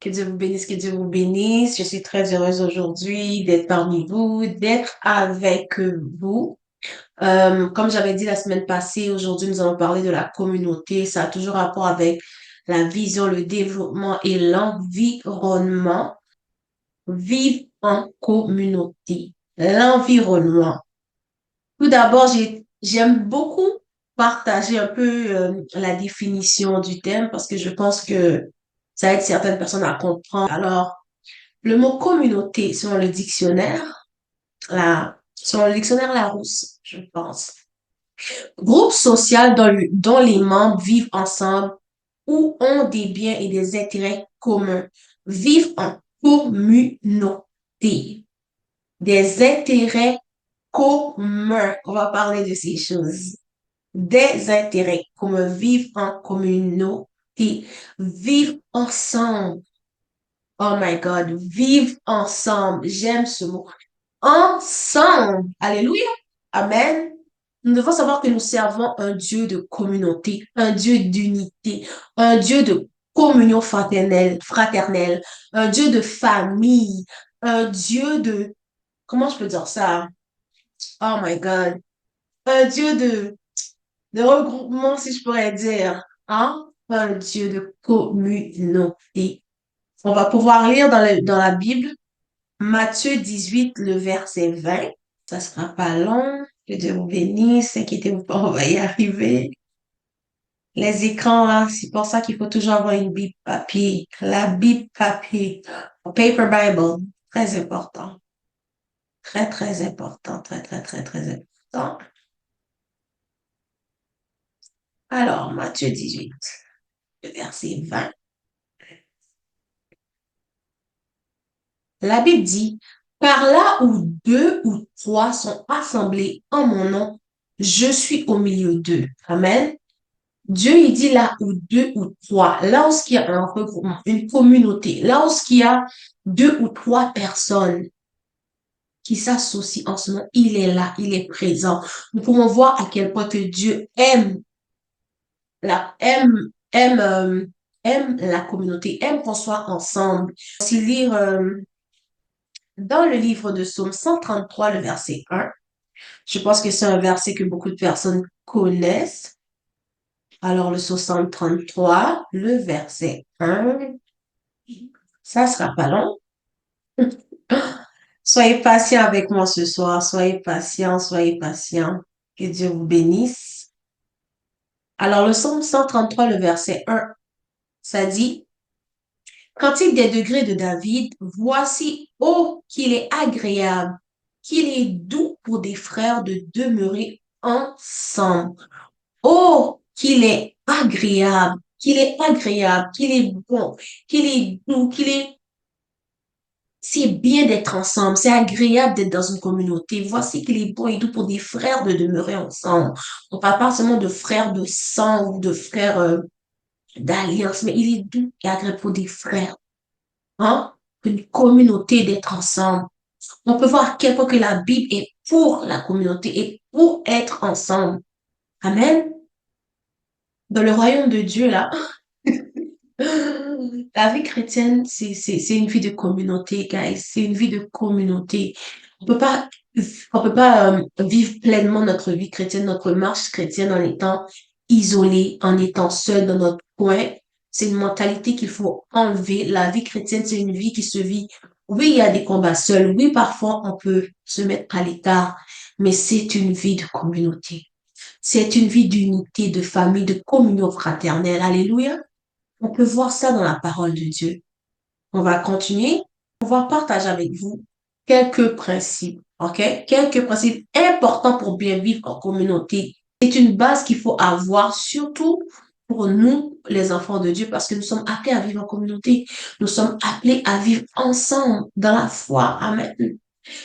Que Dieu vous bénisse, que Dieu vous bénisse. Je suis très heureuse aujourd'hui d'être parmi vous, d'être avec vous. Comme j'avais dit la semaine passée, aujourd'hui nous allons parler de la communauté. Ça a toujours rapport avec la vision, le développement et l'environnement. Vivre en communauté. L'environnement. Tout d'abord, j'aime beaucoup partager un peu la définition du thème parce que je pense que ça aide certaines personnes à comprendre. Alors, le mot communauté, selon le dictionnaire Larousse, je pense. Groupe social dont les membres vivent ensemble ou ont des biens et des intérêts communs. Vivent en communauté. Des intérêts communs. On va parler de ces choses. Des intérêts communs. Vivre en communauté. Vivre ensemble. Oh my God. Vivre ensemble. J'aime ce mot. Ensemble. Alléluia. Amen. Nous devons savoir que nous servons un Dieu de communauté, un Dieu d'unité, un Dieu de communion fraternelle, un Dieu de famille, un Dieu de, comment je peux dire ça? Oh my God. Un Dieu de regroupement, si je pourrais dire. Hein? Un Dieu de communauté. On va pouvoir lire dans la Bible Matthieu 18, le verset 20. Ça sera pas long. Que Dieu vous bénisse. Inquiétez-vous pas, on va y arriver. Les écrans, là, c'est pour ça qu'il faut toujours avoir une Bible papier. La Bible papier. Paper Bible. Très important. Très, très important. Très, très, très, très important. Alors, Matthieu 18, le verset 20. La Bible dit, par là où deux ou trois sont assemblés en mon nom, je suis au milieu d'eux. Amen. Dieu, il dit là où deux ou trois, là où il y a un regroupement, une communauté, là où il y a deux ou trois personnes qui s'associent en ce moment, il est là, il est présent. Nous pouvons voir à quel point que Dieu la, aime, aime, aime la communauté, aime qu'on soit ensemble. Aussi lire dans le livre de Psaume 133, le verset 1. Je pense que c'est un verset que beaucoup de personnes connaissent. Alors, le Psaume 133, le verset 1. Ça sera pas long. Soyez patient avec moi ce soir. Soyez patient, soyez patient. Que Dieu vous bénisse. Alors, le Psaume 133, le verset 1, ça dit, Cantique des degrés de David, voici, oh, qu'il est agréable, qu'il est doux pour des frères de demeurer ensemble. Oh, qu'il est agréable, qu'il est bon, qu'il est doux, c'est bien d'être ensemble, c'est agréable d'être dans une communauté. Voici qu'il est bon et doux pour des frères de demeurer ensemble. On parle pas seulement de frères de sang ou de frères d'alliance, mais il est doux et agréable pour des frères, hein? Une communauté d'être ensemble. On peut voir à quel point que la Bible est pour la communauté et pour être ensemble. Amen. Dans le royaume de Dieu, là, la vie chrétienne, c'est une vie de communauté, guys. C'est une vie de communauté. On peut pas, on peut pas vivre pleinement notre vie chrétienne, notre marche chrétienne en étant isolé, en étant seul dans notre coin. C'est une mentalité qu'il faut enlever. La vie chrétienne, c'est une vie qui se vit. Oui, il y a des combats seuls. Oui, parfois, on peut se mettre à l'écart, mais c'est une vie de communauté. C'est une vie d'unité, de famille, de communion fraternelle. Alléluia. On peut voir ça dans la parole de Dieu. On va continuer. On va partager avec vous quelques principes, OK? Quelques principes importants pour bien vivre en communauté. C'est une base qu'il faut avoir, surtout pour nous, les enfants de Dieu, parce que nous sommes appelés à vivre en communauté. Nous sommes appelés à vivre ensemble dans la foi. Amen.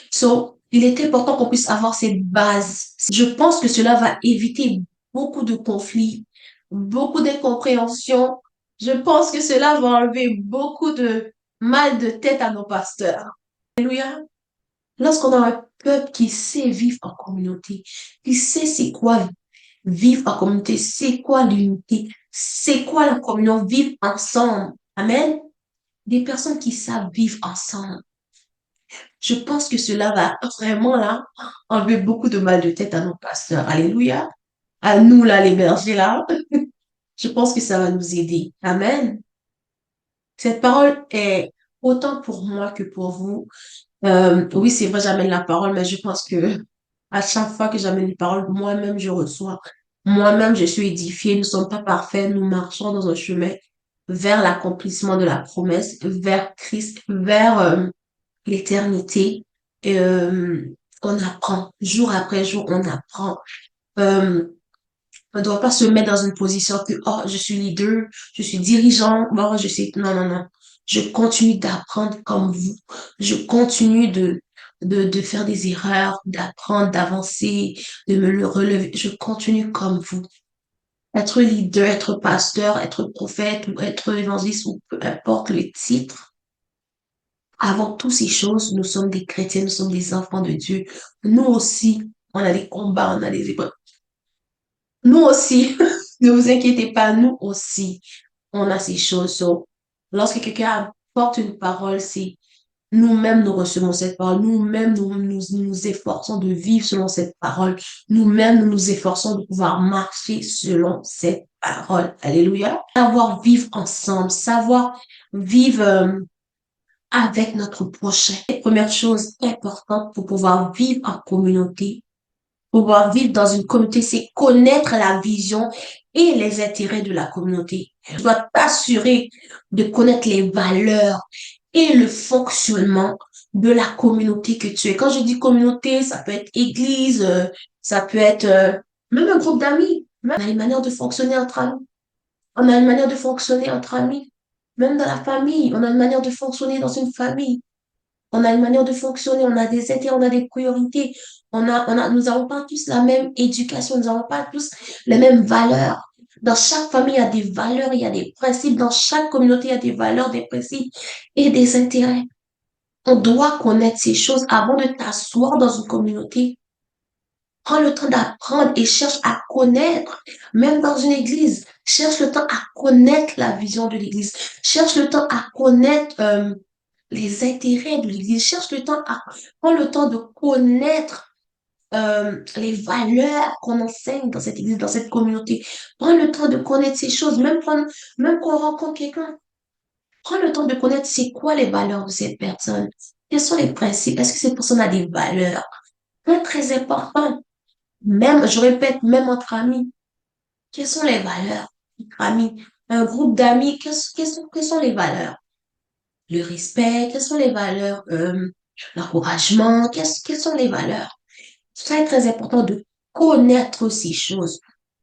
So, il est important qu'on puisse avoir cette base. Je pense que cela va éviter beaucoup de conflits, beaucoup d'incompréhensions. Je pense que cela va enlever beaucoup de mal de tête à nos pasteurs. Alléluia. Lorsqu'on a un peuple qui sait vivre en communauté, qui sait c'est quoi vivre en communauté, c'est quoi l'unité, c'est quoi la communion, vivre ensemble. Amen. des personnes qui savent vivre ensemble. Je pense que cela va vraiment là enlever beaucoup de mal de tête à nos pasteurs. Alléluia. À nous là, les bergers là. Je pense que ça va nous aider. Amen. Cette parole est autant pour moi que pour vous. Oui, c'est vrai, j'amène la parole, mais je pense que à chaque fois que j'amène une parole, moi-même, je reçois. Moi-même, je suis édifiée. Nous ne sommes pas parfaits. Nous marchons dans un chemin vers l'accomplissement de la promesse, vers Christ, vers l'éternité. Et, on apprend. Jour après jour, on apprend. Euh, on ne doit pas se mettre dans une position que, oh, je suis leader, je suis dirigeant, bon, je sais, non, non, non. Je continue d'apprendre comme vous. Je continue de faire des erreurs, d'apprendre, d'avancer, de me le relever. Je continue comme vous. Être leader, être pasteur, être prophète ou être évangéliste ou peu importe le titre. Avant toutes ces choses, nous sommes des chrétiens, nous sommes des enfants de Dieu. Nous aussi, on a des combats, on a des épreuves. Nous aussi, ne vous inquiétez pas, nous aussi, on a ces choses. So, lorsque quelqu'un apporte une parole, c'est nous-mêmes nous recevons cette parole, nous-mêmes nous efforçons de vivre selon cette parole, nous-mêmes nous nous efforçons de pouvoir marcher selon cette parole. Alléluia. Savoir vivre ensemble, savoir vivre avec notre prochain. La première chose importante pour pouvoir vivre en communauté, pouvoir vivre dans une communauté, c'est connaître la vision et les intérêts de la communauté. Tu dois t'assurer de connaître les valeurs et le fonctionnement de la communauté que tu es. Quand je dis communauté, ça peut être église, ça peut être même un groupe d'amis. On a une manière de fonctionner entre amis. On a une manière de fonctionner entre amis. Même dans la famille, on a une manière de fonctionner dans une famille. On a une manière de fonctionner, on a des intérêts, on a des priorités. Nous n'avons pas tous la même éducation, nous n'avons pas tous les mêmes valeurs. Dans chaque famille, il y a des valeurs, il y a des principes. Dans chaque communauté, il y a des valeurs, des principes et des intérêts. On doit connaître ces choses avant de t'asseoir dans une communauté. Prends le temps d'apprendre et cherche à connaître, même dans une église. Cherche le temps à connaître la vision de l'église. Cherche le temps à connaître les intérêts de l'église. Prends le temps de connaître les valeurs qu'on enseigne dans cette église, dans cette communauté. Prends le temps de connaître ces choses, même quand on rencontre quelqu'un. Prends le temps de connaître c'est quoi les valeurs de cette personne. Quels sont les principes? Est-ce que cette personne a des valeurs? C'est très important. Même, je répète, même entre amis. Quelles sont les valeurs entre amis? Un groupe d'amis, quelles sont les valeurs? Le respect, quelles sont les valeurs? L'encouragement, quelles sont les valeurs? C'est très important de connaître ces choses.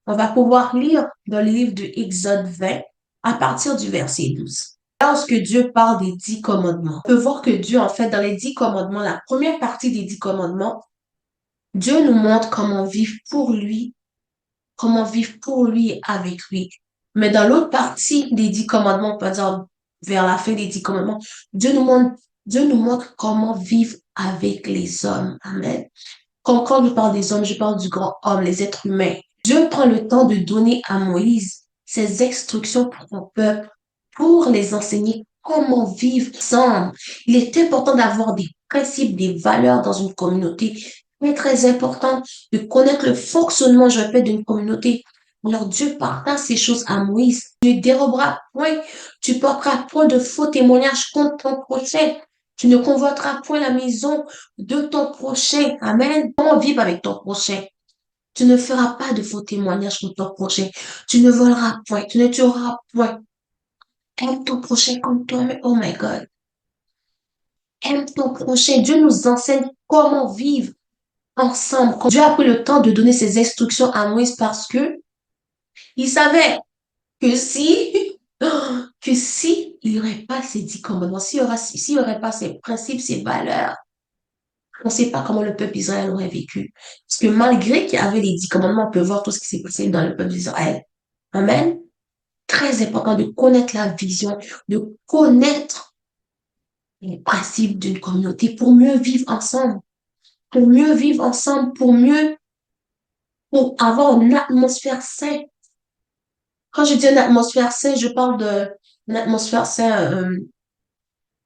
On va pouvoir lire dans le livre de Exode 20 à partir du verset 12. Lorsque Dieu parle des 10 commandements, on peut voir que Dieu, en fait, dans les 10 commandements, la première partie des 10 commandements, Dieu nous montre comment vivre pour lui et avec lui. Mais dans l'autre partie des 10 commandements, on peut dire vers la fin des 10 commandements, Dieu nous montre comment vivre avec les hommes. Amen. Quand je parle des hommes, je parle du grand homme, les êtres humains. Dieu prend le temps de donner à Moïse ses instructions pour son peuple, pour les enseigner comment vivre ensemble. Il est important d'avoir des principes, des valeurs dans une communauté. Il est très important de connaître le fonctionnement, je répète, d'une communauté. Alors Dieu partage ces choses à Moïse. Tu ne dérobera point, tu porteras point de faux témoignages contre ton prochain. Tu ne convoiteras point la maison de ton prochain. Amen. Comment vivre avec ton prochain? Tu ne feras pas de faux témoignages contre ton prochain. Tu ne voleras point. Tu ne tueras point. Aime ton prochain comme toi-même. Oh my God. Aime ton prochain. Dieu nous enseigne comment vivre ensemble. Dieu a pris le temps de donner ses instructions à Moïse parce que il savait que si il n'y aurait pas ces 10 commandements, s'il n'y aurait pas ces principes, ces valeurs, on ne sait pas comment le peuple d'Israël aurait vécu. Parce que malgré qu'il y avait les 10 commandements, on peut voir tout ce qui s'est passé dans le peuple d'Israël. Amen. Très important de connaître la vision, de connaître les principes d'une communauté pour mieux vivre ensemble, pour mieux vivre ensemble, pour avoir une atmosphère saine. Quand je dis une atmosphère saine, je parle d'une atmosphère saine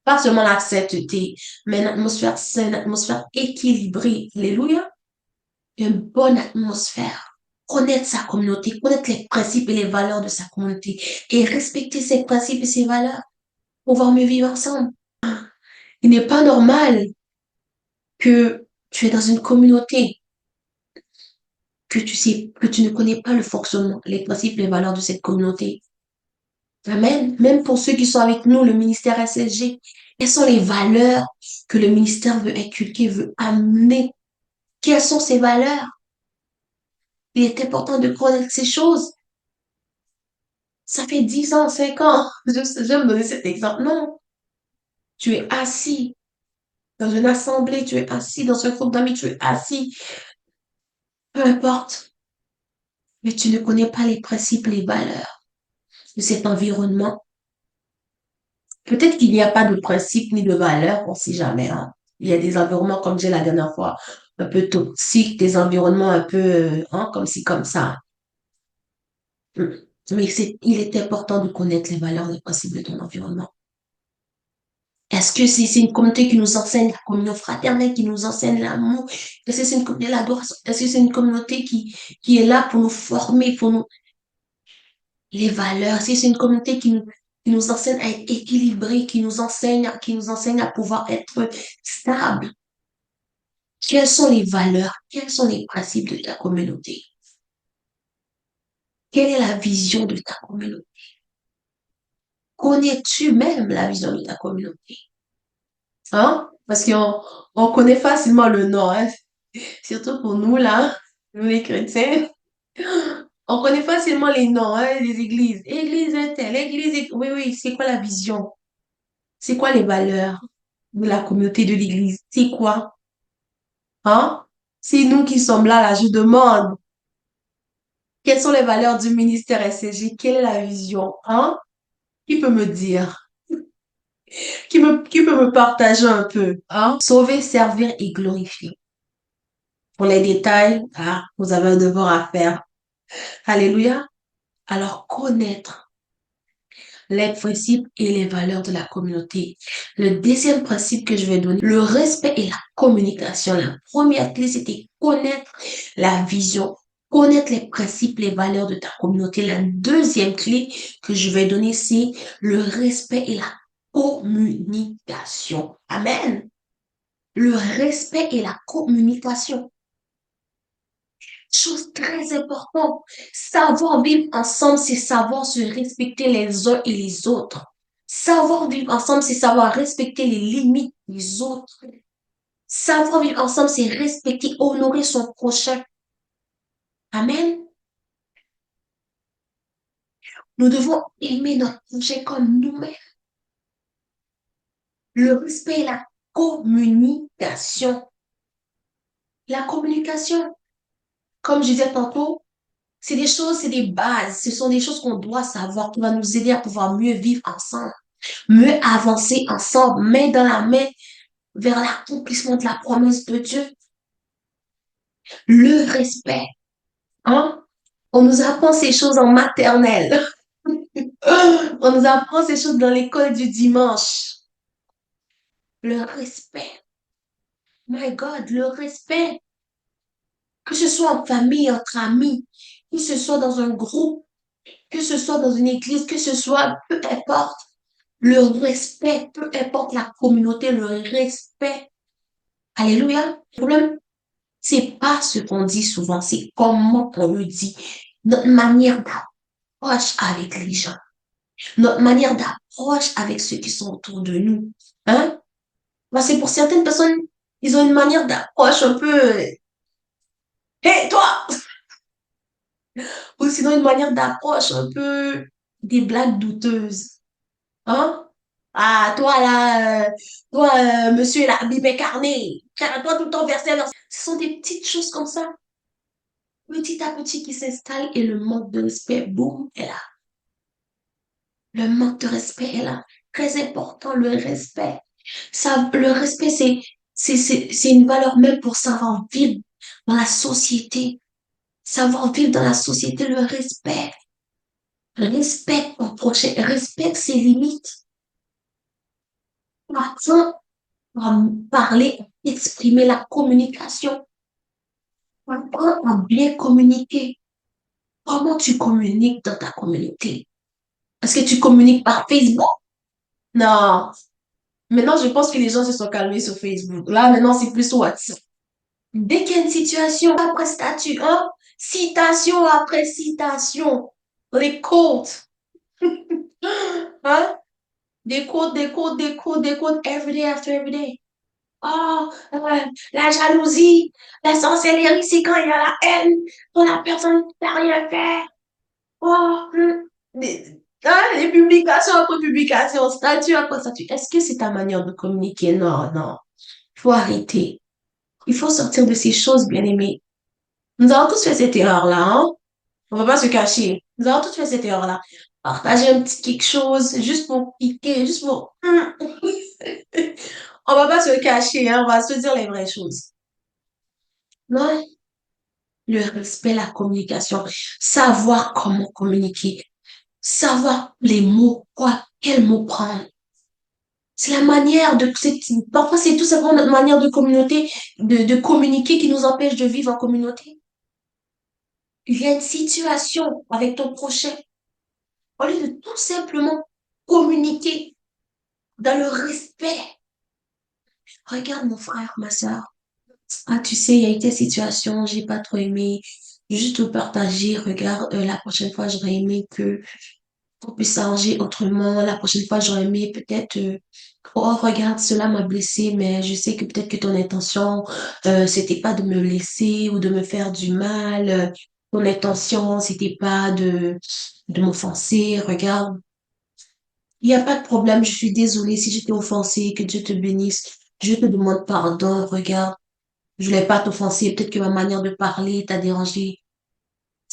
Pas seulement la sainteté, mais une atmosphère saine, une atmosphère équilibrée. Alléluia. Une bonne atmosphère. Connaître sa communauté, connaître les principes et les valeurs de sa communauté et respecter ces principes et ces valeurs pour pouvoir mieux vivre ensemble. Il n'est pas normal que tu es dans une communauté, que tu sais, que tu ne connais pas le fonctionnement, les principes, les valeurs de cette communauté. Amen. Même pour ceux qui sont avec nous, le ministère SSG, quelles sont les valeurs que le ministère veut inculquer, veut amener? Quelles sont ces valeurs? Il est important de connaître ces choses. Ça fait 10 ans, 5 ans. Je vais me donner cet exemple. Non. Tu es assis dans une assemblée, tu es assis dans un groupe d'amis, tu es assis. Peu importe. Mais tu ne connais pas les principes, les valeurs de cet environnement. Peut-être qu'il n'y a pas de principes ni de valeurs, on ne sait jamais. Hein. Il y a des environnements, comme j'ai la dernière fois, un peu toxiques, des environnements un peu hein, comme ci, comme ça. Mm. Mais il est important de connaître les valeurs, les principes de ton environnement. Est-ce que c'est une communauté qui nous enseigne la communion fraternelle, qui nous enseigne l'amour? Est-ce que c'est une communauté l'adoration? Est-ce que c'est une communauté qui est là pour nous former, pour nous les valeurs? Est-ce que c'est une communauté qui nous enseigne à être équilibré, qui nous enseigne à pouvoir être stable? Quelles sont les valeurs? Quels sont les principes de ta communauté? Quelle est la vision de ta communauté? Connais-tu même la vision de ta communauté? Hein? Parce on connaît facilement le nom, hein? Surtout pour nous, là, nous les chrétiens. On connaît facilement les noms, hein, des églises. Église telle, oui, oui, c'est quoi la vision? C'est quoi les valeurs de la communauté de l'église? C'est quoi? Hein? C'est nous qui sommes là, là, je demande. Quelles sont les valeurs du ministère SCJ? Quelle est la vision? Hein? Qui peut me dire? Qui peut me partager un peu? Hein? Sauver, servir et glorifier. Pour les détails, ah, vous avez un devoir à faire. Alléluia. Alors, connaître les principes et les valeurs de la communauté. Le deuxième principe que je vais donner, le respect et la communication. La première clé, c'était connaître la vision, connaître les principes, les valeurs de ta communauté. La deuxième clé que je vais donner, c'est le respect et la communication. Amen. Le respect et la communication. Chose très importante. Savoir vivre ensemble, c'est savoir se respecter les uns et les autres. Savoir vivre ensemble, c'est savoir respecter les limites des autres. Savoir vivre ensemble, c'est respecter, honorer son prochain. Amen. Nous devons aimer notre prochain comme nous-mêmes. Le respect et la communication. La communication, comme je disais tantôt, c'est des choses, c'est des bases. Ce sont des choses qu'on doit savoir qui vont nous aider à pouvoir mieux vivre ensemble. Mieux avancer ensemble, main dans la main, vers l'accomplissement de la promesse de Dieu. Le respect. Hein? On nous apprend ces choses en maternelle. On nous apprend ces choses dans l'école du dimanche. Le respect. My God, le respect. Que ce soit en famille, entre amis, que ce soit dans un groupe, que ce soit dans une église, que ce soit, peu importe. Le respect, peu importe la communauté, le respect. Alléluia. Le problème, c'est pas ce qu'on dit souvent, c'est comment on le dit. Notre manière d'approche avec les gens. Notre manière d'approche avec ceux qui sont autour de nous. Hein? Parce que pour certaines personnes, ils ont une manière d'approche un peu, hé, toi! Ou sinon une manière d'approche un peu des blagues douteuses. Hein? Ah, toi là, toi, monsieur la Bible incarnée, toi tout le temps verset, verset. Ce sont des petites choses comme ça, petit à petit qui s'installent et le manque de respect, boum, est là. Le manque de respect est là. Très important, le respect. Ça, le respect, c'est une valeur même pour savoir vivre dans la société. Savoir vivre dans la société, le respect. Respecte ton prochain, respecte ses limites. Apprends à parler, à exprimer la communication. Apprends à bien communiquer. Comment tu communiques dans ta communauté? Est-ce que tu communiques par Facebook? Non. Maintenant, je pense que les gens se sont calmés sur Facebook. Là, maintenant, c'est plus WhatsApp. Dès qu'il y a une situation après statut, hein? Citation après citation. Les quotes. Hein? Des quotes, des quotes, des quotes, des quotes, every day after every day. Oh, la jalousie, la sorcellerie, c'est quand il y a la haine, quand la personne ne peut rien faire. Oh, les publications après publications, statut après statut. Est-ce que c'est ta manière de communiquer? Non, non. Il faut arrêter. Il faut sortir de ces choses, bien aimées. Nous avons tous fait cette erreur-là, hein? On va pas se cacher. Nous avons tous fait cette erreur-là. Partager un petit quelque chose, juste pour piquer, juste pour... On va pas se cacher, hein? On va se dire les vraies choses. Non, le respect, la communication, savoir comment communiquer, savoir les mots, quoi, quels mots prendre. C'est la manière de, parfois c'est tout simplement notre manière de communauté, de communiquer qui nous empêche de vivre en communauté. Il y a une situation avec ton prochain, au lieu de tout simplement communiquer dans le respect. Regarde mon frère, ma soeur. Ah, tu sais, il y a eu des situations, j'ai pas trop aimé. Juste te partager, regarde, la prochaine fois, j'aurais aimé que qu'on puisse s'arranger autrement. La prochaine fois, j'aurais aimé peut-être, oh, regarde, cela m'a blessé, mais je sais que peut-être que ton intention, c'était pas de me laisser ou de me faire du mal. Ton intention, c'était pas de m'offenser. Regarde, il n'y a pas de problème, je suis désolée si je t'ai offensé, que Dieu te bénisse. Je te demande pardon, regarde. Je voulais pas t'offenser, peut-être que ma manière de parler t'a dérangé.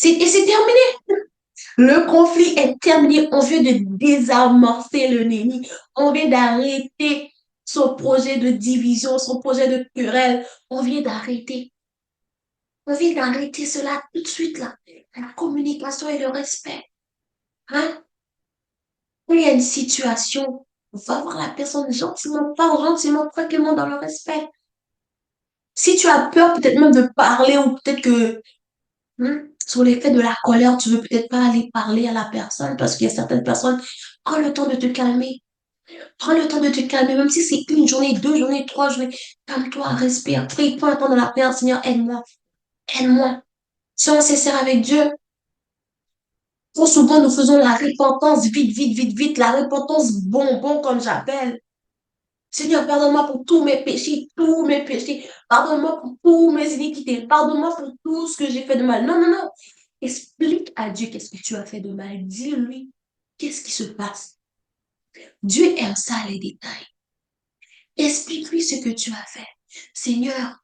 Et c'est terminé. Le conflit est terminé. On vient de désamorcer le nez. On vient d'arrêter son projet de division, son projet de querelle. On vient d'arrêter. On vient d'arrêter cela tout de suite là. La communication et le respect. Hein? Quand il y a une situation, va voir la personne gentiment, parle gentiment, tranquillement dans le respect. Si tu as peur peut-être même de parler ou peut-être que sur l'effet de la colère, tu veux peut-être pas aller parler à la personne parce qu'il y a certaines personnes, prends le temps de te calmer. Prends le temps de te calmer, même si c'est une journée, deux journées, trois journées. Calme-toi, respire, prie, prends le temps de la prière. Seigneur, aide-moi, aide-moi. Soyons sincères avec Dieu. Trop souvent, nous faisons la repentance vite, vite, vite, vite, la repentance bonbon, comme j'appelle. Seigneur, pardonne-moi pour tous mes péchés, tous mes péchés. Pardonne-moi pour tous mes iniquités. Pardonne-moi pour tout ce que j'ai fait de mal. Non, non, non. Explique à Dieu qu'est-ce que tu as fait de mal. Dis-lui qu'est-ce qui se passe. Dieu aime ça, les détails. Explique-lui ce que tu as fait. Seigneur,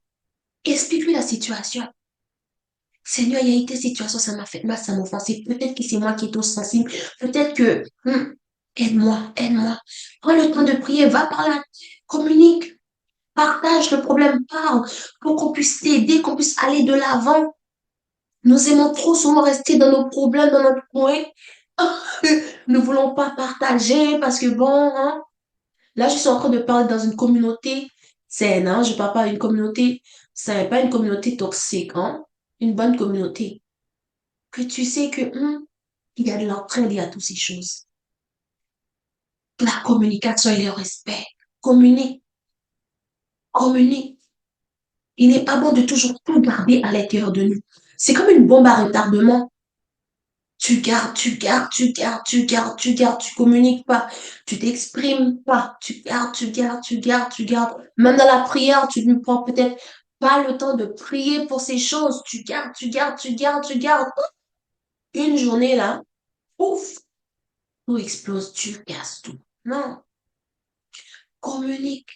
explique-lui la situation. Seigneur, il y a eu des situations, ça m'a fait mal, ça m'a offensé. Peut-être que c'est moi qui est trop sensible. Peut-être que, aide-moi, aide-moi. Prends le temps de prier, va par là, communique, partage le problème, parle, pour qu'on puisse t'aider, qu'on puisse aller de l'avant. Nous aimons trop souvent rester dans nos problèmes, dans notre coin. Nous ne voulons pas partager parce que bon, hein. Là, je suis en train de parler dans une communauté saine, hein. Je parle pas d'une communauté, c'est pas une communauté toxique, hein. Une bonne communauté. Que tu sais que, il y a de l'entraide, il y a toutes ces choses. La communication et le respect. Communique, communique. Il n'est pas bon de toujours tout garder à l'intérieur de nous. C'est comme une bombe à retardement. Tu gardes, tu gardes, tu gardes, tu gardes, tu gardes, tu communiques pas, tu t'exprimes pas, tu gardes, tu gardes, tu gardes, tu gardes. Même dans la prière, tu ne prends peut-être pas le temps de prier pour ces choses. Tu gardes, tu gardes, tu gardes, tu gardes. Une journée là, ouf, tout explose, tu casses tout. Non, communique.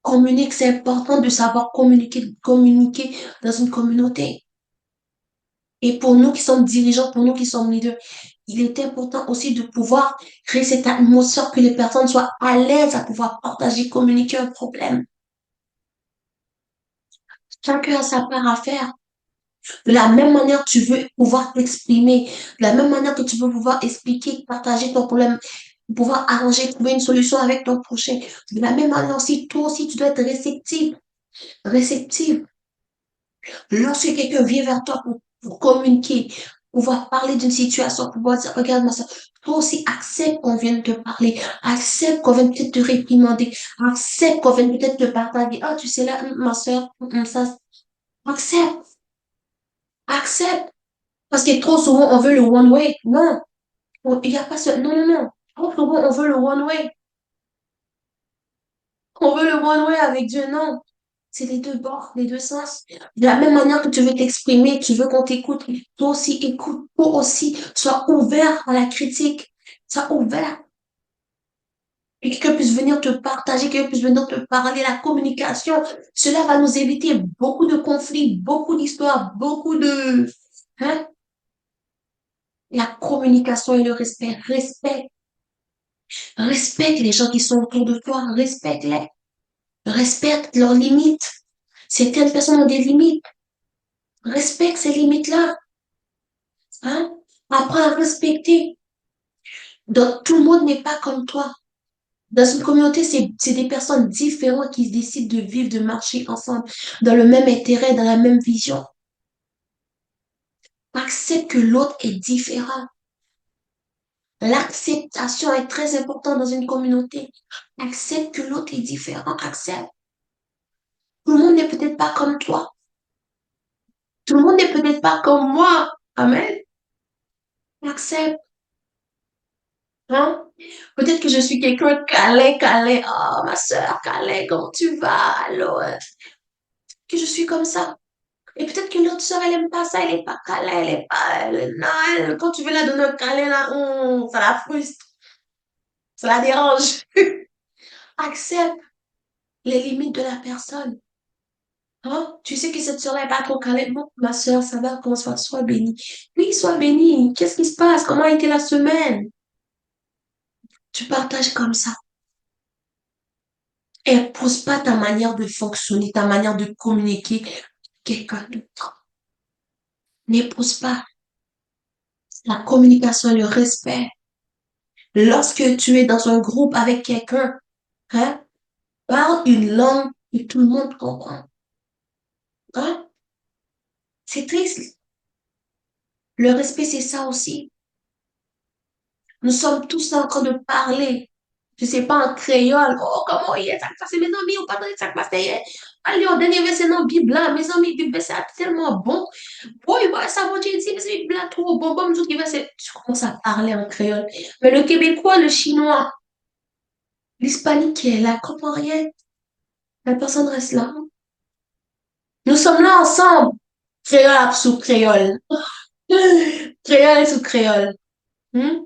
Communique, c'est important de savoir communiquer, communiquer dans une communauté. Et pour nous qui sommes dirigeants, pour nous qui sommes leaders, il est important aussi de pouvoir créer cette atmosphère que les personnes soient à l'aise à pouvoir partager, communiquer un problème. Chacun a sa part à faire. De la même manière, tu veux pouvoir t'exprimer. De la même manière que tu veux pouvoir expliquer, partager ton problème. pouvoir arranger, trouver une solution avec ton prochain. De la même manière aussi, toi aussi, tu dois être réceptif, réceptive. Lorsque quelqu'un vient vers toi pour communiquer, pouvoir parler d'une situation, pouvoir dire, regarde moi ça, toi aussi accepte qu'on vienne te parler, accepte qu'on vienne peut-être te réprimander, accepte qu'on vienne peut-être te partager. Ah, tu sais là, ma soeur, ça, accepte, accepte. Parce que trop souvent, on veut le one way. Non, il n'y a pas ce, non, non, non. Trop souvent, on veut le one way. On veut le one way avec Dieu, non. C'est les deux bords, les deux sens. De la même manière que tu veux t'exprimer, tu veux qu'on t'écoute, toi aussi écoute, toi aussi, sois ouvert à la critique, sois ouvert. Et que quelqu'un puisse venir te partager, que quelqu'un puisse venir te parler, la communication. Cela va nous éviter beaucoup de conflits, beaucoup d'histoires, beaucoup de, hein, la communication et le respect. Respecte les gens qui sont autour de toi, respecte-les, respecte leurs limites. Certaines personnes ont des limites. Respecte ces limites-là. Hein? Apprends à respecter. Donc, tout le monde n'est pas comme toi. Dans une communauté, c'est des personnes différentes qui décident de vivre, de marcher ensemble, dans le même intérêt, dans la même vision. Accepte que l'autre est différent. L'acceptation est très importante dans une communauté. Accepte que l'autre est différent. Accepte. Tout le monde n'est peut-être pas comme toi. Tout le monde n'est peut-être pas comme moi. Amen. Accepte. Hein? Peut-être que je suis quelqu'un de câlin, câlin. Oh, ma soeur, câlin, comment tu vas? Alors, que je suis comme ça. Et peut-être que l'autre soeur, elle aime pas ça, elle est pas câlin, elle est pas, non, quand tu veux la donner un câlin, là, ça la frustre, ça la dérange. Accepte les limites de la personne. Hein? Tu sais que cette soeur-là est pas trop câlin. Bon, ma soeur, ça va, comment ça va? Sois bénie. Oui, sois bénie. Qu'est-ce qui se passe? Comment a été la semaine? Tu partages comme ça. Impose pas ta manière de fonctionner, ta manière de communiquer à quelqu'un d'autre. N'impose pas la communication, le respect. Lorsque tu es dans un groupe avec quelqu'un, hein, parle une langue que tout le monde comprend. Hein? C'est triste. Le respect, c'est ça aussi. Nous sommes tous en train de parler. Je sais pas en créole. Oh, comment il est, ça passe, mes amis, ou pas dans ça passe. Allez, on donne c'est non, Bible là, mes amis, Bible, c'est tellement bon. Oui, ouais, ça va, tu dis, mais c'est Bible là, trop bon, bon, tout qui va, c'est, tu commences à parler en créole. Mais le québécois, le chinois, l'hispanique qui est là, comprend rien. La personne reste là. Nous sommes là ensemble. Créole sous créole. Créole sous créole. Hmm?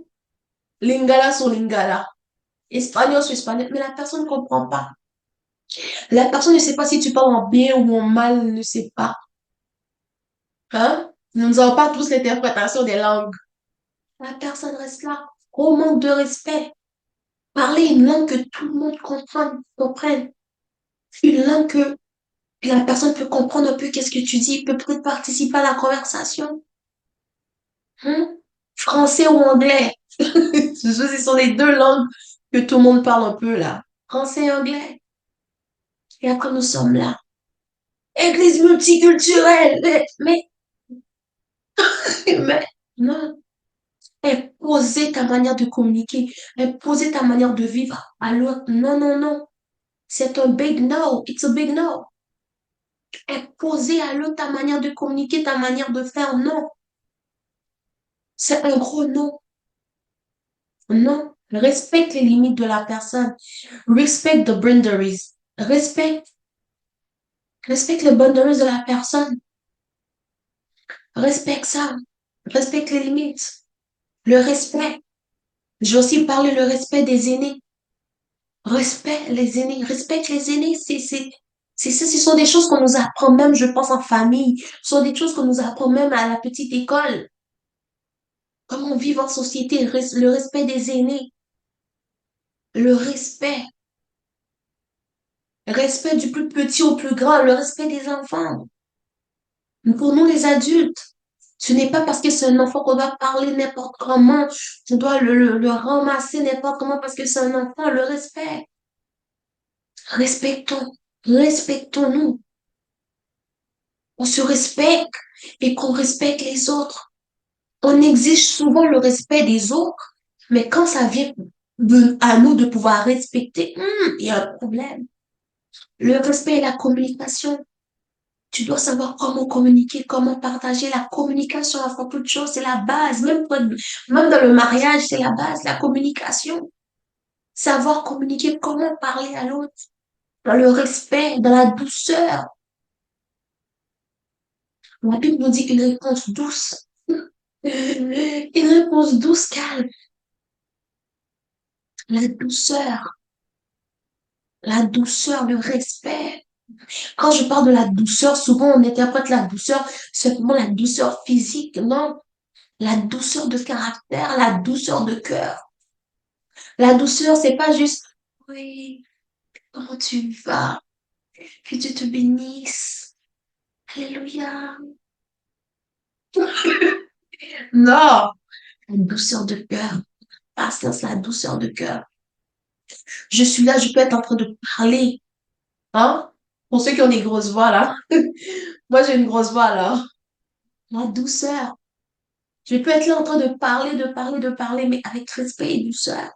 Lingala sur lingala. Espagnol sur espagnol. Mais la personne ne comprend pas. La personne ne sait pas si tu parles en bien ou en mal, elle ne sait pas. Hein? Nous n'avons pas tous l'interprétation des langues. La personne reste là. Au manque de respect. Parler une langue que tout le monde comprenne. Une langue que la personne peut comprendre un peu qu'est-ce que tu dis, peut peut-être participer à la conversation. Hein? Français ou anglais. Ce sont les deux langues que tout le monde parle un peu là. Français et anglais. Et après, nous sommes là. Église multiculturelle. Mais, non. Imposer ta manière de communiquer. Imposer ta manière de vivre à l'autre. Non, non, non. C'est un big no. It's a big no. Imposer à l'autre ta manière de communiquer, ta manière de faire. Non. C'est un gros non. Non. Respecte les limites de la personne. Respect the boundaries. Respecte. Respecte les boundaries de la personne. Respecte ça. Respecte les limites. Le respect. J'ai aussi parlé le respect des aînés. Respecte les aînés. Respecte les aînés. Ce sont des choses qu'on nous apprend même, je pense, en famille. Ce sont des choses qu'on nous apprend même à la petite école. Comment vivre en société. Le respect des aînés. Le respect. Respect du plus petit au plus grand. Le respect des enfants. Pour nous, les adultes. Ce n'est pas parce que c'est un enfant qu'on doit parler n'importe comment, on doit le ramasser n'importe comment parce que c'est un enfant, le respect. Respectons, respectons-nous. On se respecte et qu'on respecte les autres. On exige souvent le respect des autres, mais quand ça vient à nous de pouvoir respecter, il y a un problème. Le respect et la communication. Tu dois savoir comment communiquer, comment partager. La communication avant toute chose, c'est la base. Même dans le mariage, c'est la base, la communication. Savoir communiquer, comment parler à l'autre, dans le respect, dans la douceur. La Bible nous dit une réponse douce. Une réponse douce, calme. La douceur, le respect. Quand je parle de la douceur, souvent on interprète la douceur simplement la douceur physique. Non, la douceur de caractère, la douceur de cœur. La douceur, c'est pas juste, oui, comment tu vas? Que Dieu te bénisse. Alléluia. Non, la douceur de cœur. Patience, la douceur de cœur. Je suis là, je peux être en train de parler. Hein? Pour ceux qui ont des grosses voix, là. Moi, j'ai une grosse voix, là. La douceur. Je peux être là en train de parler, de parler, de parler, mais avec respect et douceur.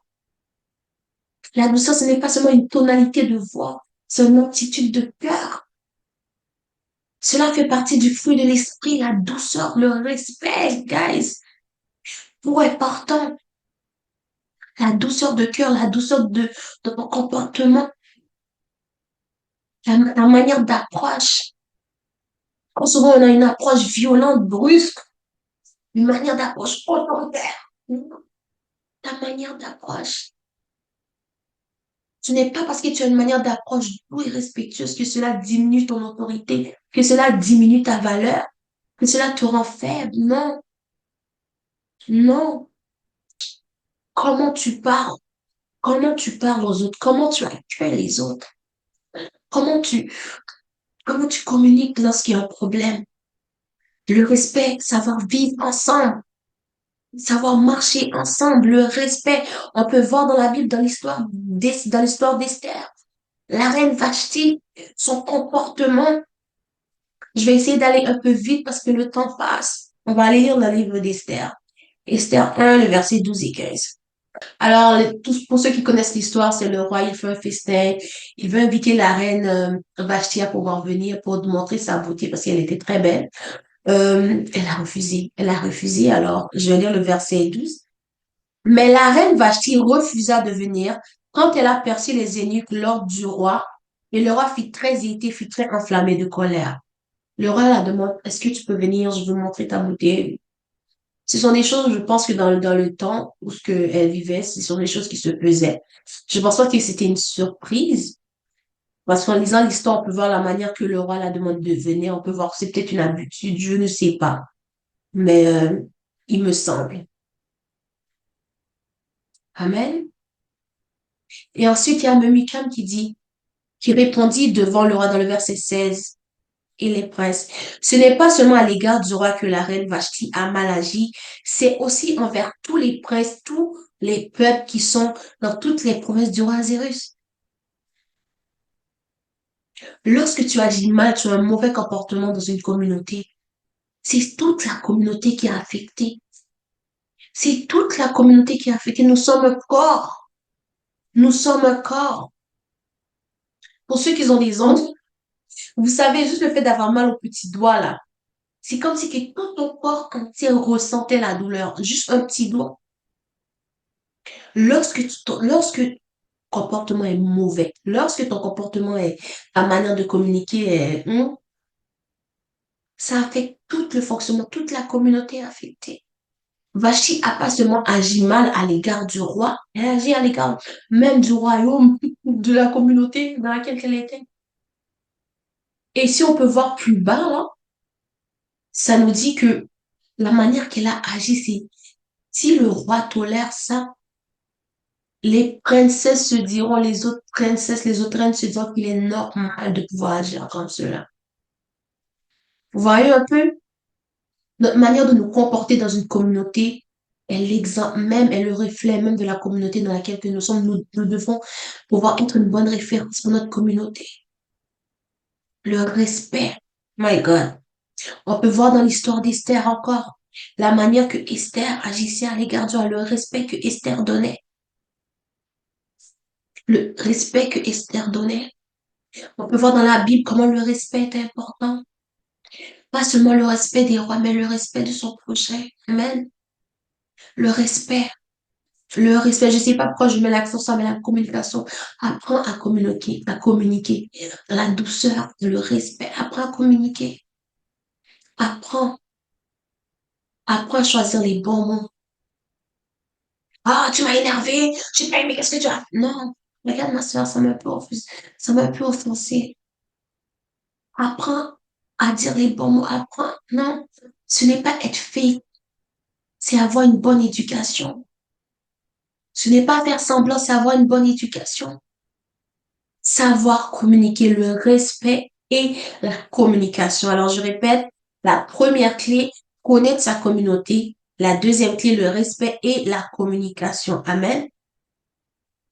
La douceur, ce n'est pas seulement une tonalité de voix, c'est une attitude de cœur. Cela fait partie du fruit de l'esprit, la douceur, le respect, guys. Pour important, la douceur de cœur, la douceur de ton comportement, la manière d'approche. Quand souvent on a une approche violente, brusque, une manière d'approche autoritaire. Ta manière d'approche. Ce n'est pas parce que tu as une manière d'approche douce et respectueuse que cela diminue ton autorité, que cela diminue ta valeur, que cela te rend faible. Non, non. Comment comment tu parles aux autres, comment tu accueilles les autres, comment tu, comment tu communiques lorsqu'il y a un problème. Le respect, savoir vivre ensemble, savoir marcher ensemble, le respect. On peut voir dans la Bible, dans l'histoire d'Esther, la reine Vashti, son comportement. Je vais essayer d'aller un peu vite parce que le temps passe. On va aller lire le livre d'Esther. Esther 1, le verset 12 et 15. Alors, pour ceux qui connaissent l'histoire, c'est le roi, il fait un festin. Il veut inviter la reine Vashti à pouvoir venir pour montrer sa beauté parce qu'elle était très belle. Elle a refusé. Elle a refusé. Alors, je vais lire le verset 12. Mais la reine Vashti refusa de venir quand elle aperçut les eunuques lors du roi. Et le roi fut très irrité, fut très enflammé de colère. Le roi la demande, est-ce que tu peux venir? Je veux montrer ta beauté. Ce sont des choses, je pense que dans le temps où ce qu'elle vivait, ce sont des choses qui se faisaient. Je pense pas que c'était une surprise. Parce qu'en lisant l'histoire, on peut voir la manière que le roi la demande de venir. On peut voir que c'est peut-être une habitude, je ne sais pas. Mais il me semble. Amen. Et ensuite, il y a Memikam qui répondit devant le roi dans le verset 16 et les princes. Ce n'est pas seulement à l'égard du roi que la reine Vashti a mal agi, c'est aussi envers tous les princes, tous les peuples qui sont dans toutes les provinces du roi Azérus. Lorsque tu agis mal, tu as un mauvais comportement dans une communauté, c'est toute la communauté qui est affectée. C'est toute la communauté qui est affectée. Nous sommes un corps. Nous sommes un corps. Pour ceux qui ont des ongles, vous savez, juste le fait d'avoir mal au petit doigt, là, c'est comme si que tout ton corps entier ressentait la douleur. Juste un petit doigt. Lorsque ton comportement est mauvais, lorsque ton comportement est, ta manière de communiquer est, ça affecte tout le fonctionnement, toute la communauté est affectée. Vachi a pas seulement agi mal à l'égard du roi, elle a agi à l'égard même du royaume, de la communauté dans laquelle elle était. Et si on peut voir plus bas, là, ça nous dit que la manière qu'elle a agi, c'est si le roi tolère ça, les princesses se diront, les autres princesses, les autres reines se diront qu'il est normal de pouvoir agir comme cela. Vous voyez un peu? Notre manière de nous comporter dans une communauté est l'exemple même, est le reflet même de la communauté dans laquelle que nous sommes. Nous devons pouvoir être une bonne référence pour notre communauté. Le respect. My God. On peut voir dans l'histoire d'Esther encore la manière que Esther agissait à l'égard de Dieu, le respect que Esther donnait. Le respect que Esther donnait. On peut voir dans la Bible comment le respect est important. Pas seulement le respect des rois, mais le respect de son prochain. Amen. Le respect. Le respect, je sais pas pourquoi je mets l'accent sur mais la communication. Apprends à communiquer, à communiquer. Dans la douceur, le respect. Apprends à communiquer. Apprends. Apprends à choisir les bons mots. Ah, tu m'as énervé. J'ai pas aimé, qu'est-ce que tu as? Non. Regarde ma soeur, ça m'a un peu offensé. Apprends à dire les bons mots. Apprends. Non. Ce n'est pas être fake. C'est avoir une bonne éducation. Ce n'est pas faire semblant, c'est avoir une bonne éducation. Savoir communiquer, le respect et la communication. Alors, je répète, la première clé, connaître sa communauté. La deuxième clé, le respect et la communication. Amen.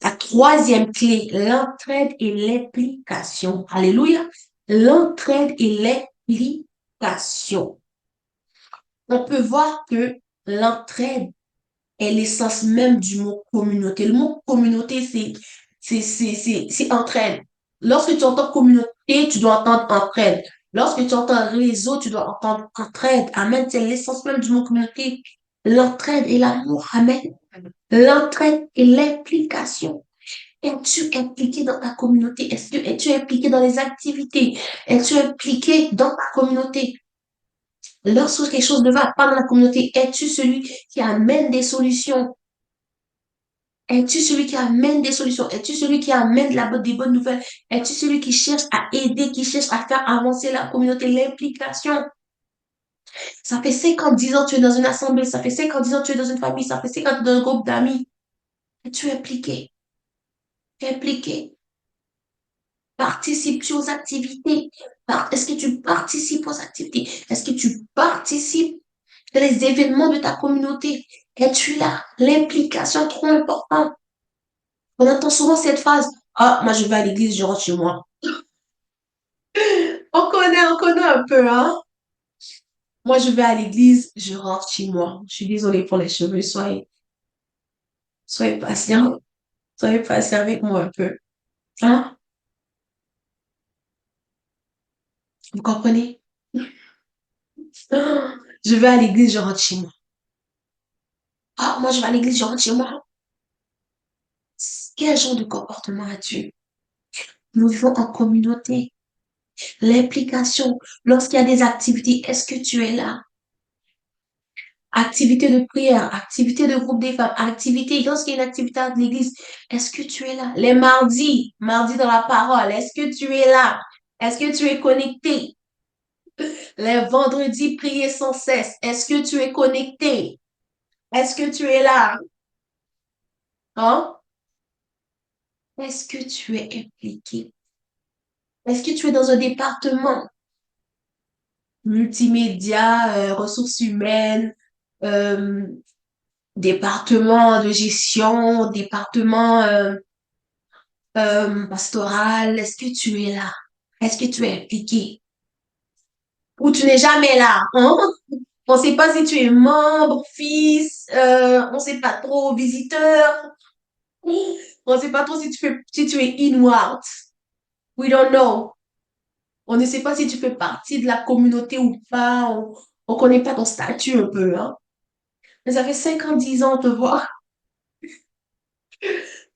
La troisième clé, l'entraide et l'implication. Alléluia. L'entraide et l'implication. On peut voir que l'entraide est l'essence même du mot communauté. Le mot communauté, c'est entraide. Lorsque tu entends communauté, tu dois entendre entraide. Lorsque tu entends réseau, tu dois entendre entraide. Amen. C'est l'essence même du mot communauté. L'entraide et l'amour. Amen. L'entraide et l'implication. Es-tu impliqué dans ta communauté? Es-tu impliqué dans les activités? Es-tu impliqué dans ta communauté? Lorsque quelque chose ne va pas dans la communauté, es-tu celui qui amène des solutions? Es-tu celui qui amène des solutions? Es-tu celui qui amène des bonnes nouvelles? Es-tu celui qui cherche à aider, qui cherche à faire avancer la communauté, l'implication? Ça fait 10 ans que tu es dans une assemblée, ça fait 10 ans que tu es dans une famille, ça fait 50 ans que tu es dans un groupe d'amis. Es-tu impliqué? Impliqué. Participes-tu aux activités? Est-ce que tu participes aux activités? Est-ce que tu participes dans les événements de ta communauté? Es-tu là? L'implication est trop importante. On entend souvent cette phrase, ah, moi je vais à l'église, je rentre chez moi. On connaît un peu, hein? Moi je vais à l'église, je rentre chez moi. Je suis désolée pour les cheveux, soyez patient. Soyez patient avec moi un peu. Hein? Vous comprenez? Ah, je vais à l'église, je rentre chez moi. Ah, moi je vais à l'église, je rentre chez moi. Quel genre de comportement as-tu? Nous vivons en communauté. L'implication, lorsqu'il y a des activités, est-ce que tu es là? Activité de prière, activité de groupe des femmes, activité, lorsqu'il y a une activité à l'église, est-ce que tu es là? Les mardis, mardi dans la parole, est-ce que tu es là? Est-ce que tu es connecté? Les vendredis, prier sans cesse, est-ce que tu es connecté? Est-ce que tu es là? Hein? Est-ce que tu es impliqué? Est-ce que tu es dans un département multimédia, ressources humaines, euh, département de gestion, département pastoral? Est-ce que tu es là? Est-ce que tu es impliqué? Ou tu n'es jamais là, hein? On ne sait pas si tu es membre, fils, on ne sait pas trop, visiteur. On ne sait pas trop si tu es in ou out. We don't know. On ne sait pas si tu fais partie de la communauté ou pas. On ne connaît pas ton statut un peu, hein? Mais ça fait 10 ans, on te voit.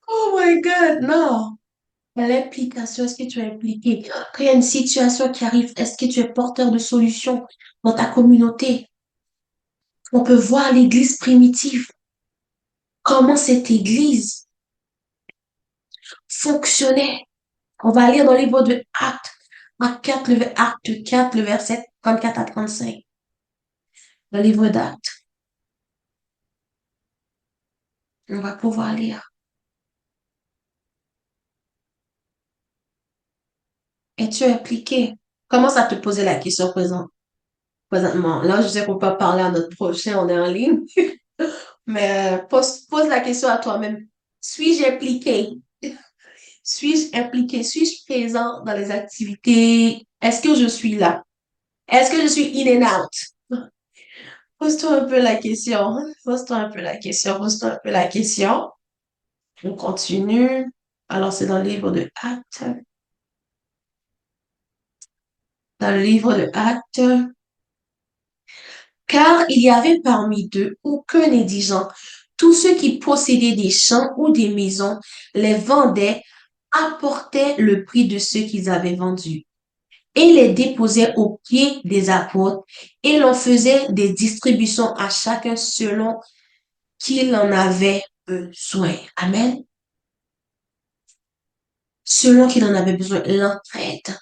Oh my God, non. L'implication, est-ce que tu es impliqué? Quand il y a une situation qui arrive, est-ce que tu es porteur de solutions dans ta communauté? On peut voir l'église primitive, comment cette église fonctionnait. On va lire dans le livre de Actes, Acte 4, le verset 34 à 35. Le livre d'Actes, on va pouvoir lire. Es-tu impliqué? Commence à te poser la question présente. présentement. Là, je sais qu'on peut pas parler à notre prochain, on est en ligne. Mais pose la question à toi-même. Suis-je impliqué? Suis-je impliqué? Suis-je présent dans les activités? Est-ce que je suis là? Est-ce que je suis in and out? Pose-toi un peu la question. Pose-toi un peu la question. Pose-toi un peu la question. On continue. Alors, c'est dans le livre de Actes. Dans le livre de Actes. Car il y avait parmi eux aucun indigent. Tous ceux qui possédaient des champs ou des maisons les vendaient, apportaient le prix de ceux qu'ils avaient vendus et les déposaient aux pieds des apôtres et l'on faisait des distributions à chacun selon qu'il en avait besoin. Amen. Selon qu'il en avait besoin. L'entraide.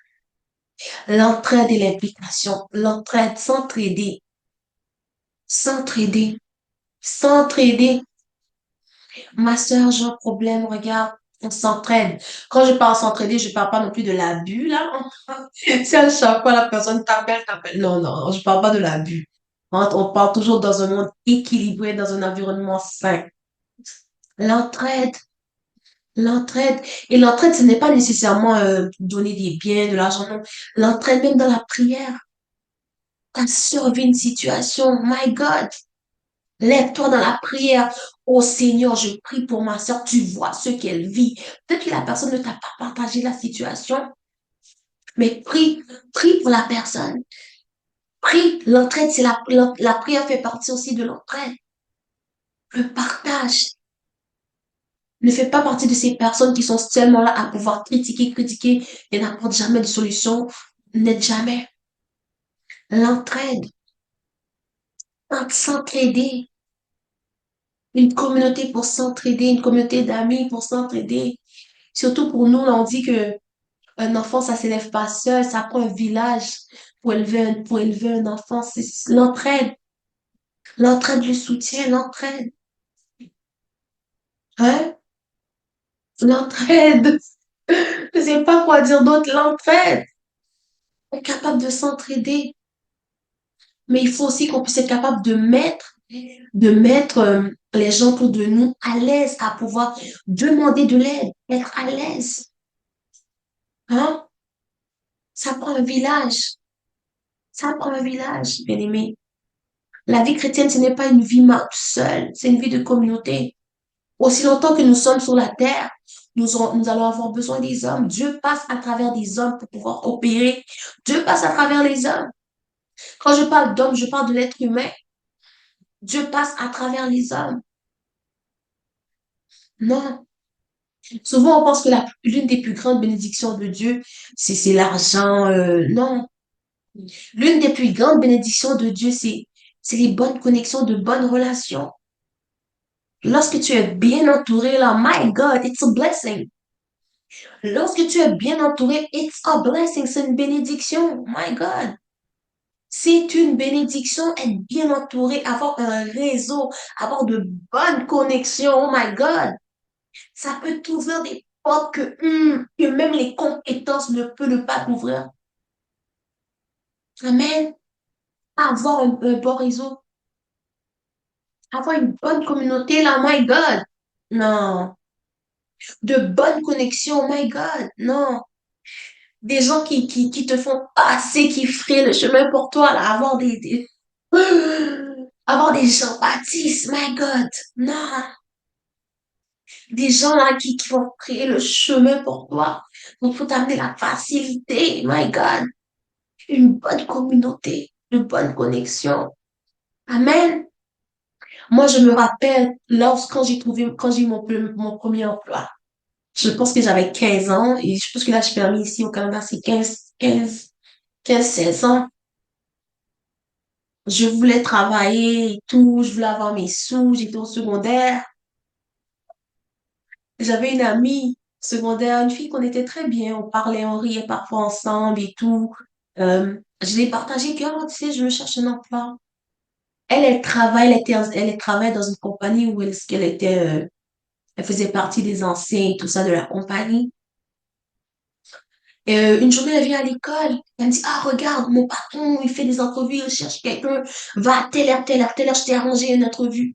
L'entraide et l'implication. L'entraide, s'entraider. S'entraider. S'entraider. Ma sœur, j'ai un problème, regarde, on s'entraide. Quand je parle s'entraider, je parle pas non plus de l'abus, là. Si à chaque fois la personne t'appelle. Non, non, je parle pas de l'abus. On parle toujours dans un monde équilibré, dans un environnement sain. L'entraide, l'entraide. Et l'entraide, ce n'est pas nécessairement donner des biens, de l'argent, non. L'entraide, même dans la prière. T'as survécu une situation, my God. Lève-toi dans la prière. Oh Seigneur, je prie pour ma soeur. Tu vois ce qu'elle vit. Peut-être que la personne ne t'a pas partagé la situation, mais prie, prie pour la personne. Prie. L'entraide, c'est la prière fait partie aussi de l'entraide. Le partage. Ne fais pas partie de ces personnes qui sont seulement là à pouvoir critiquer, critiquer et n'apportent jamais de solution. N'aide jamais. L'entraide. S'entraider. Une communauté pour s'entraider, une communauté d'amis pour s'entraider. Surtout pour nous, là, on dit que un enfant, ça s'élève pas seul, ça prend un village pour élever un enfant. C'est l'entraide. L'entraide, le soutien, l'entraide. Hein? L'entraide. Je sais pas quoi dire d'autre. L'entraide. On est capable de s'entraider. Mais il faut aussi qu'on puisse être capable de mettre les gens autour de nous à l'aise à pouvoir demander de l'aide, être à l'aise. Hein? Ça prend un village. Ça prend un village, bien aimé. La vie chrétienne, ce n'est pas une vie seule, c'est une vie de communauté. Aussi longtemps que nous sommes sur la terre, nous allons avoir besoin des hommes. Dieu passe à travers des hommes pour pouvoir opérer. Dieu passe à travers les hommes. Quand je parle d'homme, je parle de l'être humain. Dieu passe à travers les hommes. Non. Souvent, on pense que l'une des plus grandes bénédictions de Dieu, c'est l'argent. Non. L'une des plus grandes bénédictions de Dieu, c'est les bonnes connexions, de bonnes relations. Lorsque tu es bien entouré, là, my God, it's a blessing. Lorsque tu es bien entouré, it's a blessing. C'est une bénédiction. My God. C'est une bénédiction être bien entouré, avoir un réseau, avoir de bonnes connexions. Oh my God. Ça peut t'ouvrir des portes que même les compétences ne peuvent pas t'ouvrir. Amen. Avoir un bon réseau, avoir une bonne communauté, là, my God. Non. De bonnes connexions, my God. Non. Des gens qui te font passer, qui feraient le chemin pour toi, là, avoir des gens baptistes, my God. Non. Des gens là qui vont créer le chemin pour toi. Donc, faut t'amener la facilité, my God. Une bonne communauté, une bonne connexion. Amen. Moi, je me rappelle, quand quand j'ai eu mon premier emploi, je pense que j'avais 15 ans et je pense que là, je suis permis ici au Canada, c'est 16 ans. Je voulais travailler et tout, je voulais avoir mes sous, j'étais au secondaire. J'avais une amie secondaire, une fille qu'on était très bien, on parlait, on riait parfois ensemble et tout. Je l'ai partagé que, oh, tu sais, je me cherche un emploi. Elle travaille dans une compagnie où elle faisait partie des anciens et tout ça de la compagnie. Une journée, elle vient à l'école. Elle me dit, ah, regarde, mon patron, il fait des entrevues, il cherche quelqu'un. Va à telle heure, telle heure, telle heure, je t'ai arrangé une entrevue.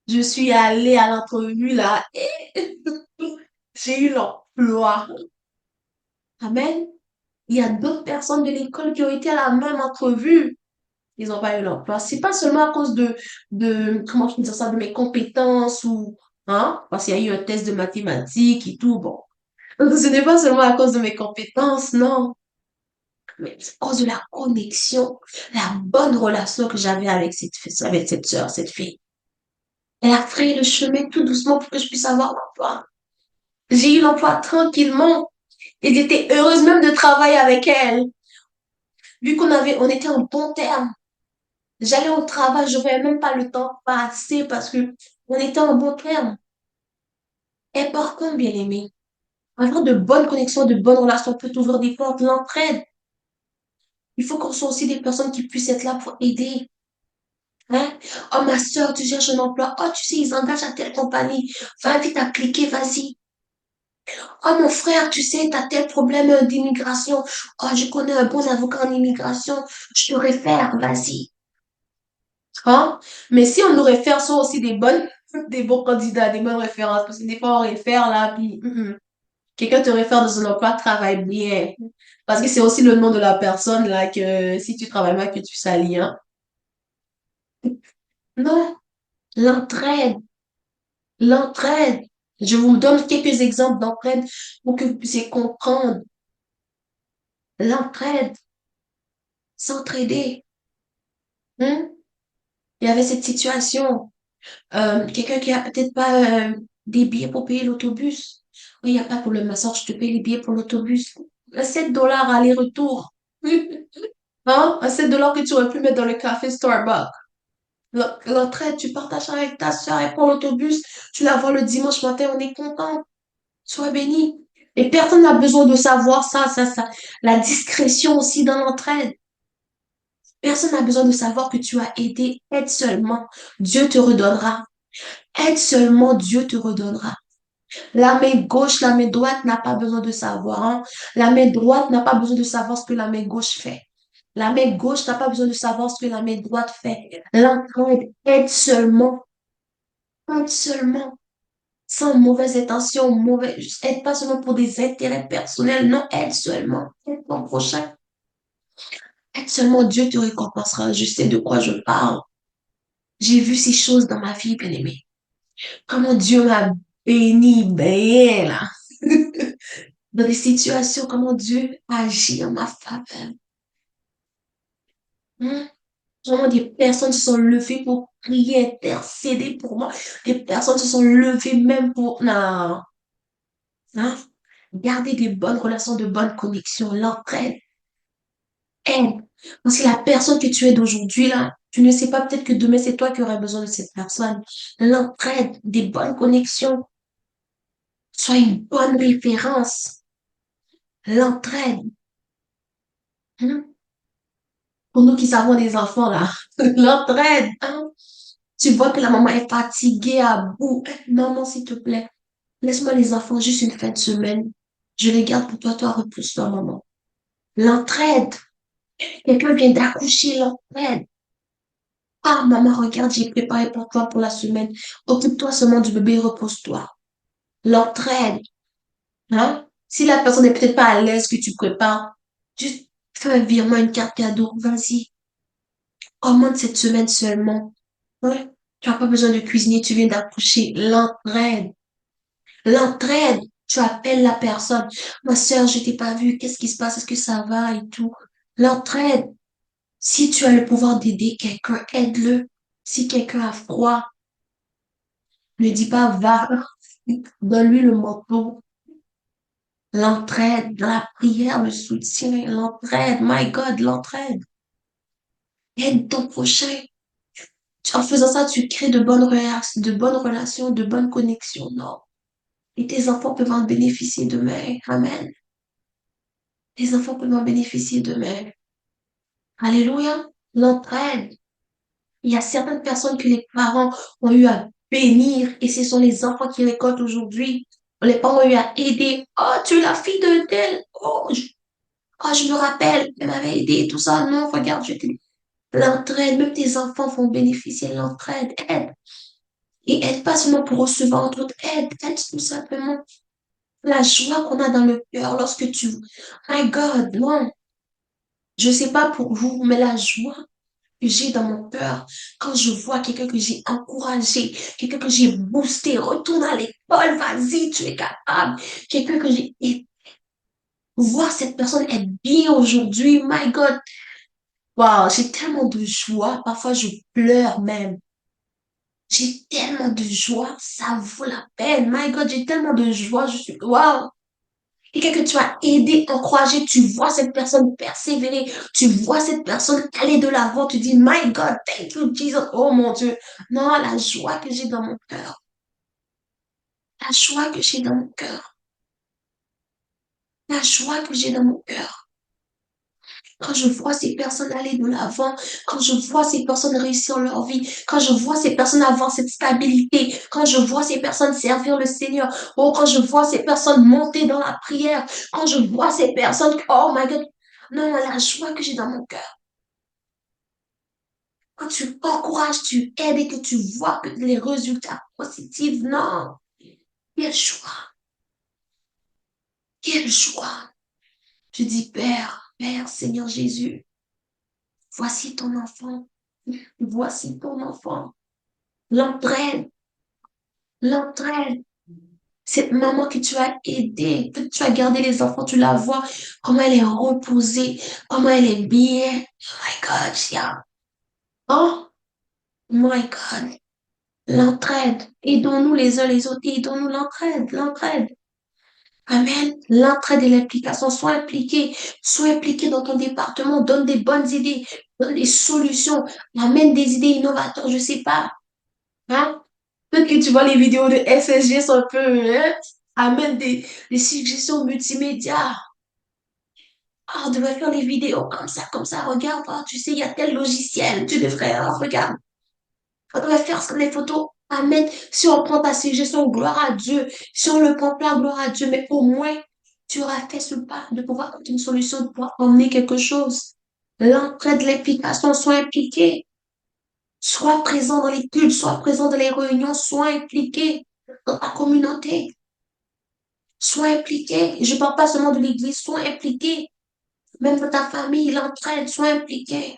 Je suis allée à l'entrevue, là, et j'ai eu l'emploi. Amen. Il y a d'autres personnes de l'école qui ont été à la même entrevue. Ils n'ont pas eu l'emploi. C'est pas seulement à cause comment je peux dire ça, de mes compétences ou, hein, parce qu'il y a eu un test de mathématiques et tout, bon. Ce n'est pas seulement à cause de mes compétences, non. Mais c'est à cause de la connexion, la bonne relation que j'avais avec cette sœur, cette fille. Elle a frayé le chemin tout doucement pour que je puisse avoir l'emploi. J'ai eu l'emploi tranquillement. Et j'étais heureuse même de travailler avec elle. Vu on était en bon terme. J'allais au travail, je voyais même pas le temps passer parce que on était en bon terme. Et par contre, bien aimé, avoir de bonnes connexions, de bonnes relations peut ouvrir des portes, l'entraide. Il faut qu'on soit aussi des personnes qui puissent être là pour aider. Hein? Oh, ma soeur, tu cherches un emploi. Oh, tu sais, ils engagent à telle compagnie. Va vite appliquer, vas-y. Oh, mon frère, tu sais, t'as tel problème d'immigration. Oh, je connais un bon avocat en immigration. Je te réfère, vas-y. Hein? Mais si on nous réfère, sont aussi des bons candidats, des bonnes références. Parce que des fois, on réfère là, puis quelqu'un te réfère dans un emploi, travaille bien. Parce que c'est aussi le nom de la personne là que si tu travailles mal, que tu salis, hein. Non, l'entraide, l'entraide. Je vous donne quelques exemples d'entraide pour que vous puissiez comprendre. L'entraide, s'entraider. Hein? Il y avait cette situation. Quelqu'un qui a peut-être pas des billets pour payer l'autobus. Oui, il n'y a pas de problème, ma soeur, je te paye les billets pour l'autobus. 7 $ aller-retour. Hein? 7 $ que tu aurais pu mettre dans le café Starbucks. L'entraide, tu partages avec ta soeur, elle prend l'autobus, tu la vois le dimanche matin, on est content. Sois béni. Et personne n'a besoin de savoir ça. La discrétion aussi dans l'entraide. Personne n'a besoin de savoir que tu as aidé. Aide seulement. Dieu te redonnera. Aide seulement, Dieu te redonnera. La main gauche, la main droite n'a pas besoin de savoir, hein. La main droite n'a pas besoin de savoir ce que la main gauche fait. La main gauche n'a pas besoin de savoir ce que la main droite fait. L'entraide aide seulement. Aide seulement. Sans mauvaise intention, aide pas seulement pour des intérêts personnels, non, aide seulement. Aide ton prochain. Aide seulement, Dieu te récompensera. Je sais de quoi je parle. J'ai vu ces choses dans ma vie, bien aimée. Comment Dieu m'a béni, bien, là. Dans des situations, comment Dieu agit en ma faveur. Hein? Vraiment, des personnes se sont levées pour prier, intercéder pour moi. Des personnes se sont levées même pour... Non, hein? Garder des bonnes relations, de bonnes connexions, l'entraide, aide. Parce que la personne que tu es d'aujourd'hui, là, tu ne sais pas, peut-être que demain, c'est toi qui auras besoin de cette personne. L'entraide, des bonnes connexions, sois une bonne référence. L'entraide. Hein? Pour nous qui savons des enfants, là, l'entraide. Hein? Tu vois que la maman est fatiguée à bout. Maman, s'il te plaît, laisse-moi les enfants juste une fin de semaine. Je les garde pour toi, toi, repousse-toi, maman. L'entraide. Quelqu'un vient d'accoucher, l'entraide. Ah, maman, regarde, j'ai préparé pour toi pour la semaine. Occupe-toi seulement du bébé, repose-toi. L'entraide. Hein? Si la personne n'est peut-être pas à l'aise que tu prépares, juste fais un virement, une carte cadeau. Vas-y. Commande cette semaine seulement. Ouais. Tu n'as pas besoin de cuisiner, tu viens d'accoucher. L'entraide. L'entraide. Tu appelles la personne. Ma soeur, je t'ai pas vue. Qu'est-ce qui se passe? Est-ce que ça va et tout? L'entraide. Si tu as le pouvoir d'aider quelqu'un, aide-le. Si quelqu'un a froid, ne dis pas va. Donne-lui le manteau. L'entraide, la prière, le soutien, l'entraide. My God, l'entraide. Aide ton prochain. En faisant ça, tu crées de bonnes relations, de bonnes connexions. Non. Et tes enfants peuvent en bénéficier demain. Amen. Tes enfants peuvent en bénéficier demain. Alléluia. L'entraide. Il y a certaines personnes que les parents ont eu à bénir et ce sont les enfants qui récoltent aujourd'hui. Les parents lui a aidé. Oh, tu es la fille de tel. Oh, je me rappelle, elle m'avait aidé, tout ça. Non, regarde, je t'ai l'entraide, même tes enfants vont bénéficier de l'entraide. Aide. Et aide pas seulement pour recevoir d'autres aide, aide tout simplement. La joie qu'on a dans le cœur lorsque tu... My God, non. Je sais pas pour vous, mais la joie que j'ai dans mon cœur quand je vois quelqu'un que j'ai encouragé, quelqu'un que j'ai boosté, retourne à l'école, vas-y, tu es capable. Quelqu'un que j'ai... Et voir cette personne être bien aujourd'hui, my God. Wow, j'ai tellement de joie. Parfois, je pleure même. J'ai tellement de joie, ça vaut la peine. My God, j'ai tellement de joie. Je suis, wow. Quelqu'un que tu as aidé, encouragé, tu vois cette personne persévérer, tu vois cette personne aller de l'avant, tu dis, My God, thank you, Jesus. Oh mon Dieu. Non, la joie que j'ai dans mon cœur, la joie que j'ai dans mon cœur, la joie que j'ai dans mon cœur. Quand je vois ces personnes aller de l'avant, quand je vois ces personnes réussir leur vie, quand je vois ces personnes avoir cette stabilité, quand je vois ces personnes servir le Seigneur, oh, quand je vois ces personnes monter dans la prière, quand je vois ces personnes, oh my God, non, la joie que j'ai dans mon cœur. Quand tu encourages, tu aides et que tu vois que les résultats positifs, non, quelle joie, quelle joie. Je dis, Père, Père, Seigneur Jésus, voici ton enfant, voici ton enfant. L'entraide, l'entraide. Cette maman que tu as aidée, que tu as gardé les enfants, tu la vois, comment elle est reposée, comment elle est bien. Oh my God, yeah. Oh my God. L'entraide. Aidons-nous les uns les autres. Aidons-nous l'entraide, l'entraide. Amen. L'entraide et l'implication. Sois impliqué dans ton département. Donne des bonnes idées. Donne des solutions. Amène des idées innovatrices. Je sais pas. Hein? Peut-être que tu vois les vidéos de SSG sont un peu, hein? Amène des suggestions multimédia. Ah, on devrait faire les vidéos comme ça, regarde, ah, tu sais, il y a tel logiciel, tu devrais, ah, regarde. On devrait faire les photos. Amen. Si on prend ta suggestion, gloire à Dieu. Si on le prend pas, gloire à Dieu. Mais au moins, tu auras fait ce pas de pouvoir avoir une solution, de pouvoir emmener quelque chose. L'entraide, l'implication, sois impliqué. Sois présent dans les cultes, sois présent dans les réunions, sois impliqué dans ta communauté. Sois impliqué. Je ne parle pas seulement de l'église, sois impliqué. Même dans ta famille, l'entraide, sois impliqué.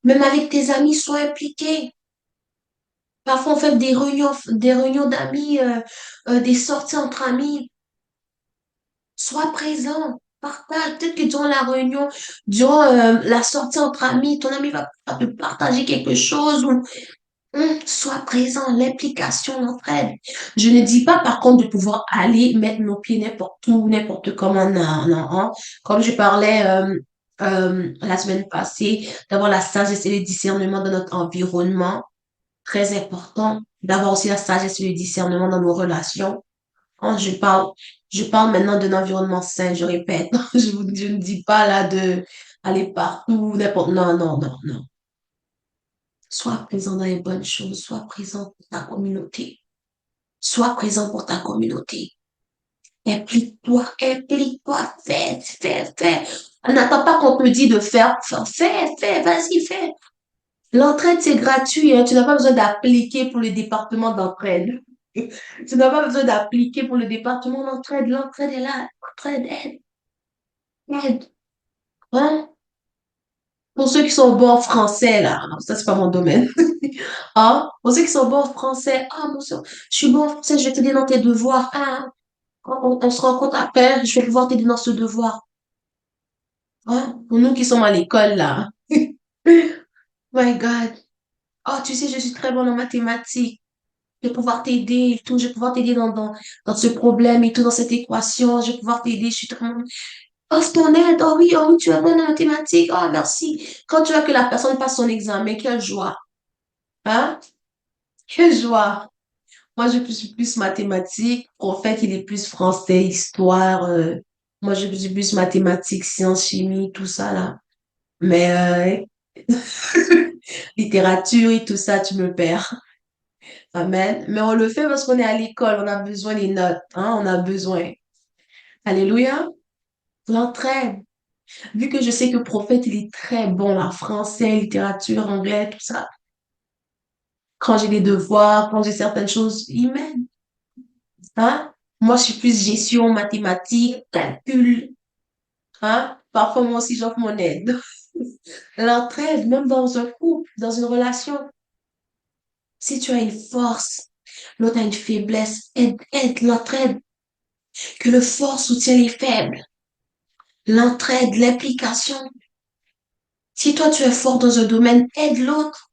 Même avec tes amis, sois impliqué. Parfois, on fait des réunions d'amis, des sorties entre amis. Sois présent. Partage. Peut-être que durant la réunion, durant la sortie entre amis, ton ami va te partager quelque chose. Sois présent, l'implication, l'entraide. Je ne dis pas par contre de pouvoir aller mettre nos pieds n'importe où, n'importe comment, non, non, hein. Comme je parlais la semaine passée, d'avoir la sagesse et le discernement dans notre environnement, très important. D'avoir aussi la sagesse et le discernement dans nos relations. Hein, je parle maintenant d'un environnement sain, je répète. Je ne dis pas là de aller partout, n'importe, non, non, non, non. Sois présent dans les bonnes choses, sois présent pour ta communauté. Sois présent pour ta communauté. Implique-toi, implique-toi, fais, fais, fais. N'attends pas qu'on te dise de faire, fais, fais, vas-y, fais. L'entraide, c'est gratuit, hein. Tu n'as pas besoin d'appliquer pour le département d'entraide. Tu n'as pas besoin d'appliquer pour le département d'entraide. L'entraide est là. L'entraide aide, aide. Hein? Pour ceux qui sont bons en français, là, ça, c'est pas mon domaine. Ah, pour ceux qui sont bons en français, ah, mon Dieu, je suis bon en français, je vais t'aider dans tes devoirs. Ah, on se rencontre après, je vais pouvoir t'aider dans ce devoir. Hein? Pour nous qui sommes à l'école, là. My God. Oh, tu sais, je suis très bonne en mathématiques. Je vais pouvoir t'aider et tout. Je vais pouvoir t'aider dans ce problème et tout, dans cette équation. Je vais pouvoir t'aider. Je suis très... Offre ton aide. Oh oui, tu es bonne en mathématiques. Oh, merci. Quand tu vois que la personne passe son examen, quelle joie. Hein? Quelle joie. Moi, je suis plus mathématiques. En fait, il est plus français, histoire. Moi, je suis plus mathématiques, sciences, chimie, tout ça, là. Mais littérature et tout ça, tu me perds. Amen. Mais on le fait parce qu'on est à l'école, on a besoin des notes, hein, on a besoin. Alléluia. L'entraide. Vu que je sais que prophète, il est très bon là, français, littérature, anglais, tout ça. Quand j'ai des devoirs, quand j'ai certaines choses, il m'aide. Hein? Moi, je suis plus gestion, mathématiques, calcul. Hein? Parfois, moi aussi, j'offre mon aide. L'entraide, même dans un couple, dans une relation. Si tu as une force, l'autre a une faiblesse, aide, l'entraide. Que le fort soutient les faibles. L'entraide, l'implication. Si toi, tu es fort dans un domaine, aide l'autre.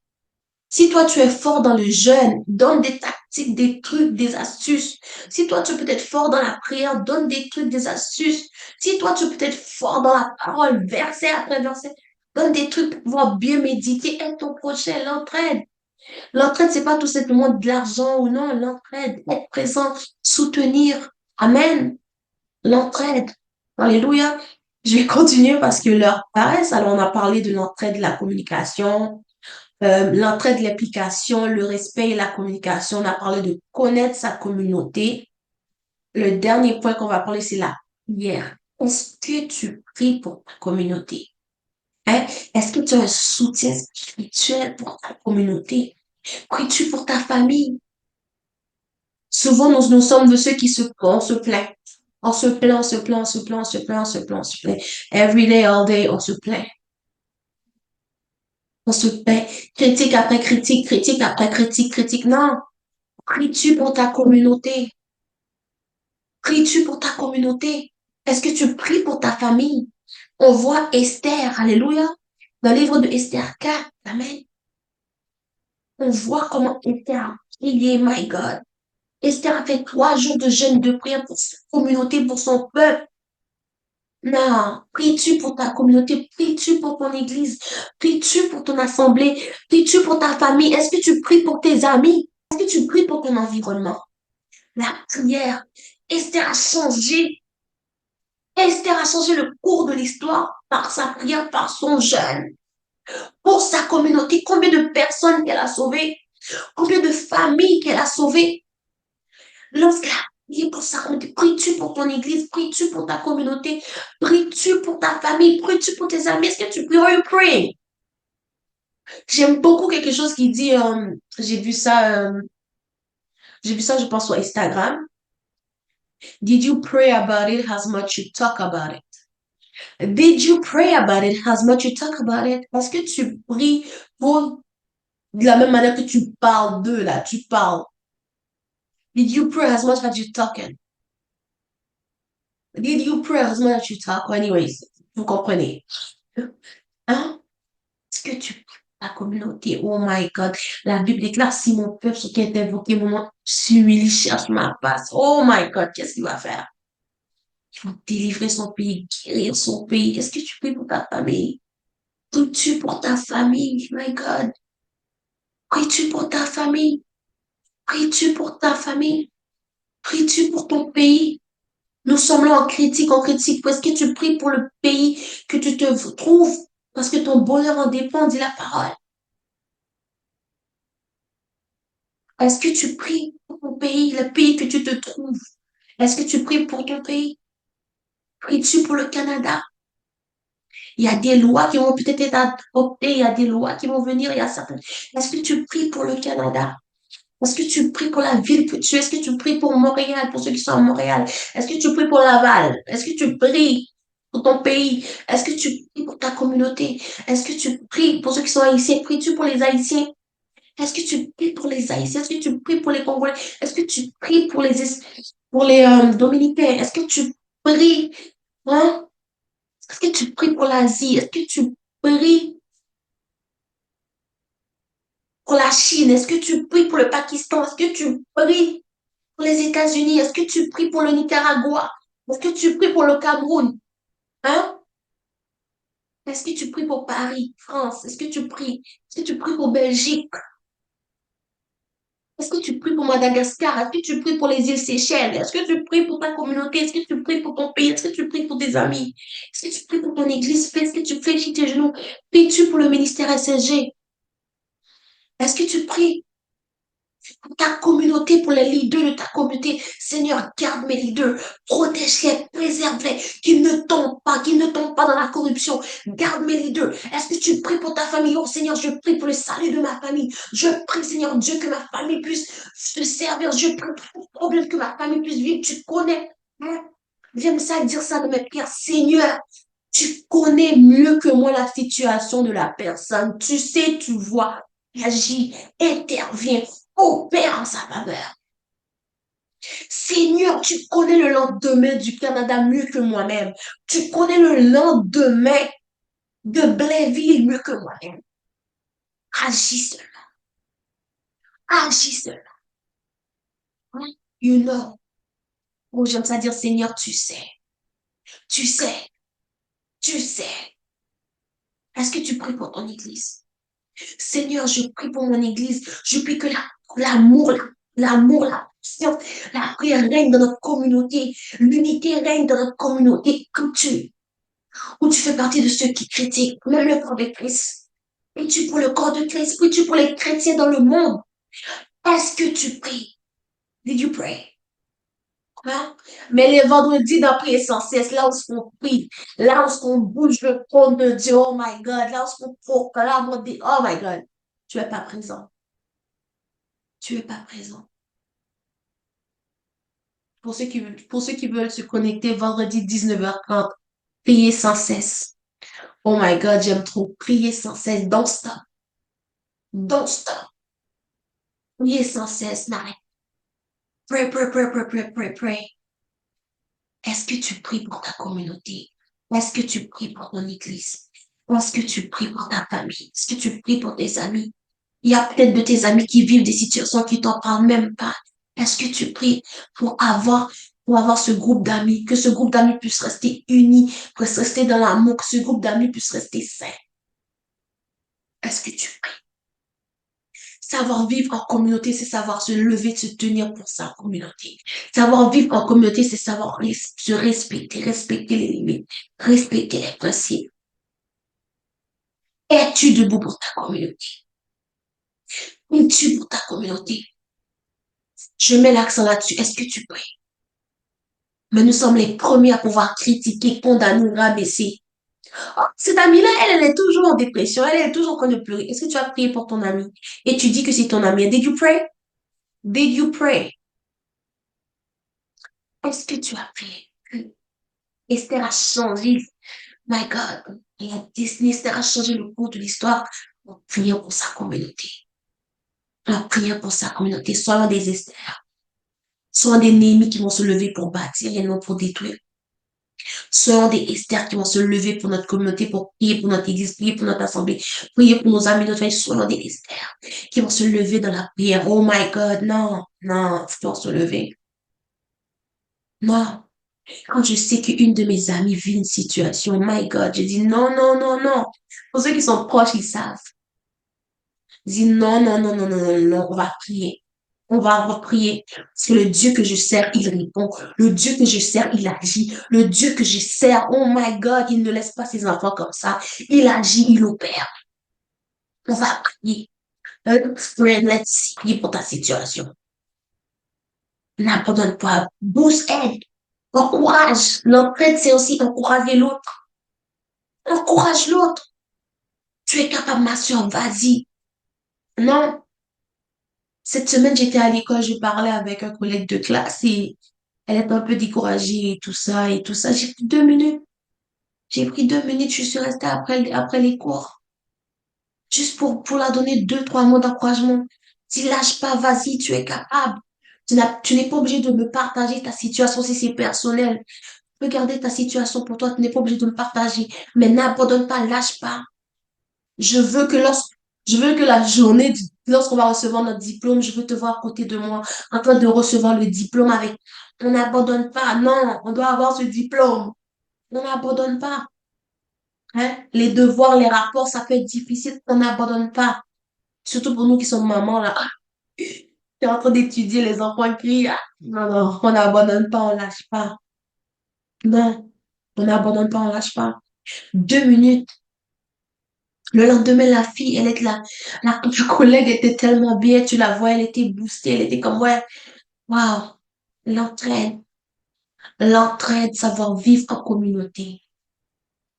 Si toi, tu es fort dans le jeûne, donne des tactiques, des trucs, des astuces. Si toi, tu peux être fort dans la prière, donne des trucs, des astuces. Si toi, tu peux être fort dans la parole, verset après verset, donne des trucs pour pouvoir bien méditer. Aide ton prochain, l'entraide. L'entraide, c'est pas tout simplement de l'argent ou non, l'entraide, être présent, soutenir. Amen. L'entraide. Alléluia. Je vais continuer parce que l'heure passe. Alors, on a parlé de l'entraide, de la communication, l'entraide, l'implication, le respect et la communication. On a parlé de connaître sa communauté. Le dernier point qu'on va parler, c'est la prière. Est-ce que tu pries pour ta communauté? Hein? Est-ce que tu as un soutien spirituel pour ta communauté? Pries-tu pour ta famille? Souvent, nous sommes de ceux on se plaint. On se plaint, on se plaint, on se plaint, on se plaint, on se plaint, on se plaint. Every day, all day, on se plaint. On se plaint. Critique après critique, critique après critique, critique. Non. Pries-tu pour ta communauté? Pries-tu pour ta communauté? Est-ce que tu pries pour ta famille? On voit Esther, alléluia, dans le livre de Esther 4, amen. On voit comment Esther a prié, my God. Esther a fait 3 jours de jeûne de prière pour sa communauté, pour son peuple. Non, pries-tu pour ta communauté? Pries-tu pour ton église? Pries-tu pour ton assemblée? Pries-tu pour ta famille? Est-ce que tu pries pour tes amis? Est-ce que tu pries pour ton environnement? La prière. Esther a changé. Esther a changé le cours de l'histoire par sa prière, par son jeûne. Pour sa communauté, combien de personnes qu'elle a sauvées? Combien de familles qu'elle a sauvées? Lorsqu'elle a prié pour sa communauté, pries-tu pour ton église? Pries-tu pour ta communauté? Pries-tu pour ta famille? Pries-tu pour tes amis? Est-ce que tu pries? Are you praying? J'aime beaucoup quelque chose qui dit, j'ai vu ça, je pense, sur Instagram. Did you pray about it as much you talk about it? Did you pray about it as much you talk about it? Est-ce que tu pries pour, de la même manière que tu parles d'eux, là, tu parles. Did you pray as much as you talking? Did you pray as much as you talk? Anyways, vous comprenez. Hein? Est-ce que tu pries pour ta communauté? Oh my God. La Bible déclare, si mon peuple, ce qui est invoqué, mon s'humilie, cherche ma face. Oh my God, qu'est-ce qu'il va faire? Il va délivrer son pays, guérir son pays. Est-ce que tu pries pour ta famille? Pries-tu pour ta famille? My God. Pries-tu pour ta famille? Pries-tu pour ta famille? Pries-tu pour ton pays? Nous sommes là en critique. Est-ce que tu pries pour le pays que tu te trouves? Parce que ton bonheur en dépend, dit la parole. Est-ce que tu pries pour ton pays, le pays que tu te trouves? Est-ce que tu pries pour ton pays? Pries-tu pour le Canada? Il y a des lois qui vont peut-être être adoptées, il y a des lois qui vont venir, il y a certaines. Est-ce que tu pries pour le Canada? Est-ce que tu pries pour la ville que tu es? Est-ce que tu pries pour Montréal, pour ceux qui sont à Montréal? Est-ce que tu pries pour Laval? Est-ce que tu pries pour ton pays? Est-ce que tu pries pour ta communauté? Est-ce que tu pries pour ceux qui sont haïtiens? Pries-tu pour les Haïtiens? Est-ce que tu pries pour les Haïtiens? Est-ce que tu pries pour les Congolais? Est-ce que tu pries pour les Dominicains? Est-ce que tu pries, hein? Est-ce que tu pries pour l'Asie? Est-ce que tu pries pour la Chine? Est-ce que tu pries pour le Pakistan? Est-ce que tu pries pour les États-Unis? Est-ce que tu pries pour le Nicaragua? Est-ce que tu pries pour le Cameroun? Hein? Est-ce que tu pries pour Paris, France? Est-ce que tu pries? Est-ce que tu pries pour Belgique? Est-ce que tu pries pour Madagascar? Est-ce que tu pries pour les îles Seychelles? Est-ce que tu pries pour ta communauté? Est-ce que tu pries pour ton pays? Est-ce que tu pries pour tes amis? Est-ce que tu pries pour ton église? Est-ce que tu fais tes genoux? Pries-tu pour le ministère SSG? Est-ce que tu pries? Pour ta communauté, pour les leaders de ta communauté. Seigneur, garde mes leaders, protège-les, préserve-les, qu'ils ne tombent pas dans la corruption. Garde mes leaders. Est-ce que tu pries pour ta famille? Oh Seigneur, je prie pour le salut de ma famille. Je prie, Seigneur Dieu, que ma famille puisse te servir. Je prie pour le problème que ma famille puisse vivre. Tu connais. Hein? J'aime ça dire ça de mes prières. Seigneur, tu connais mieux que moi la situation de la personne. Tu sais, tu vois. Agis, interviens, opère en sa faveur. Seigneur, tu connais le lendemain du Canada mieux que moi-même. Tu connais le lendemain de Blainville mieux que moi-même. Agis seulement. Agis seulement. You know. Oh, j'aime ça dire, Seigneur, tu sais. Tu sais. Tu sais. Est-ce que tu pries pour ton église? Seigneur, je prie pour mon église. Je prie que l'amour, la patience, la prière règne dans notre communauté. L'unité règne dans notre communauté. Où tu fais partie de ceux qui critiquent, même le corps de Christ. Pries-tu pour le corps de Christ? Pries-tu pour les chrétiens dans le monde? Est-ce que tu pries? Did you pray? Hein? Mais les vendredis dans prier sans cesse, là où on prie, là où on bouge le trône de Dieu, oh my God, là où on proclame, on dit, oh my God, tu es pas présent. Tu es pas présent. Pour ceux qui veulent se connecter vendredi 19h30, priez sans cesse. Oh my God, j'aime trop prier sans cesse. Don't stop. Don't stop. Priez sans cesse, n'arrête. Pray, pray, pray, pray, pray, pray, pray. Est-ce que tu pries pour ta communauté? Est-ce que tu pries pour ton église? Est-ce que tu pries pour ta famille? Est-ce que tu pries pour tes amis? Il y a peut-être de tes amis qui vivent des situations qui t'en parlent même pas. Est-ce que tu pries pour avoir ce groupe d'amis, que ce groupe d'amis puisse rester uni, puisse rester dans l'amour, que ce groupe d'amis puisse rester sain? Est-ce que tu pries? Savoir vivre en communauté, c'est savoir se lever, se tenir pour sa communauté. Savoir vivre en communauté, c'est savoir se respecter, respecter les limites, respecter les principes. Es-tu debout pour ta communauté? Es-tu pour ta communauté? Je mets l'accent là-dessus. Est-ce que tu pries? Mais nous sommes les premiers à pouvoir critiquer, condamner, rabaisser. Oh, cette amie-là, elle est toujours en dépression, elle est toujours en train de pleurer. Est-ce que tu as prié pour ton ami? Et tu dis que c'est ton ami. Did you pray? Did you pray? Est-ce que tu as prié? Esther a changé. My God. La Disney, Esther a changé le cours de l'histoire en priant pour sa communauté. En priant pour sa communauté. Soyons des Esther. Soyons des Néhémies qui vont se lever pour bâtir et non pour détruire. Soyons des Esther qui vont se lever pour notre communauté, pour prier pour notre église, prier pour notre assemblée, prier pour nos amis, notre famille. Soyons des Esther qui vont se lever dans la prière. Oh my God, non, non, tu dois se lever. Non. Quand je sais qu'une de mes amies vit une situation, my God, je dis non, non, non, non. Pour ceux qui sont proches, ils savent. Je dis non, non, non, non, non, non, non, on va prier. On va prier. Parce que le Dieu que je sers, il répond. Le Dieu que je sers, il agit. Le Dieu que je sers, oh my God, il ne laisse pas ses enfants comme ça. Il agit, il opère. On va prier. Friend, let's prier pour ta situation. N'abandonne pas. Boost aide. Encourage. L'entraide, c'est aussi encourager l'autre. Encourage l'autre. Tu es capable, ma soeur, vas-y. Non. Cette semaine, j'étais à l'école, je parlais avec un collègue de classe et elle est un peu découragée et tout ça et tout ça. J'ai pris 2 minutes. J'ai pris 2 minutes, je suis restée après les cours. Juste pour la donner 2, 3 mots d'encouragement. Si lâche pas, vas-y, tu es capable. Tu n'es pas obligé de me partager ta situation si c'est personnel. Tu peux garder ta situation pour toi, tu n'es pas obligé de me partager. Mais n'abandonne pas, lâche pas. Je veux que je veux que la journée, lorsqu'on va recevoir notre diplôme, je veux te voir à côté de moi, en train de recevoir le diplôme avec, on n'abandonne pas. Non, on doit avoir ce diplôme. On n'abandonne pas. Hein? Les devoirs, les rapports, ça peut être difficile. On n'abandonne pas. Surtout pour nous qui sommes mamans, là. Tu es en train d'étudier, les enfants crient. Ah, non, non, on n'abandonne pas, on lâche pas. Non, on n'abandonne pas, on lâche pas. 2 minutes. Le lendemain, la fille, elle est là. La collègue était tellement bien, tu la vois, elle était boostée, elle était comme, ouais, waouh, l'entraide, l'entraide, savoir vivre en communauté,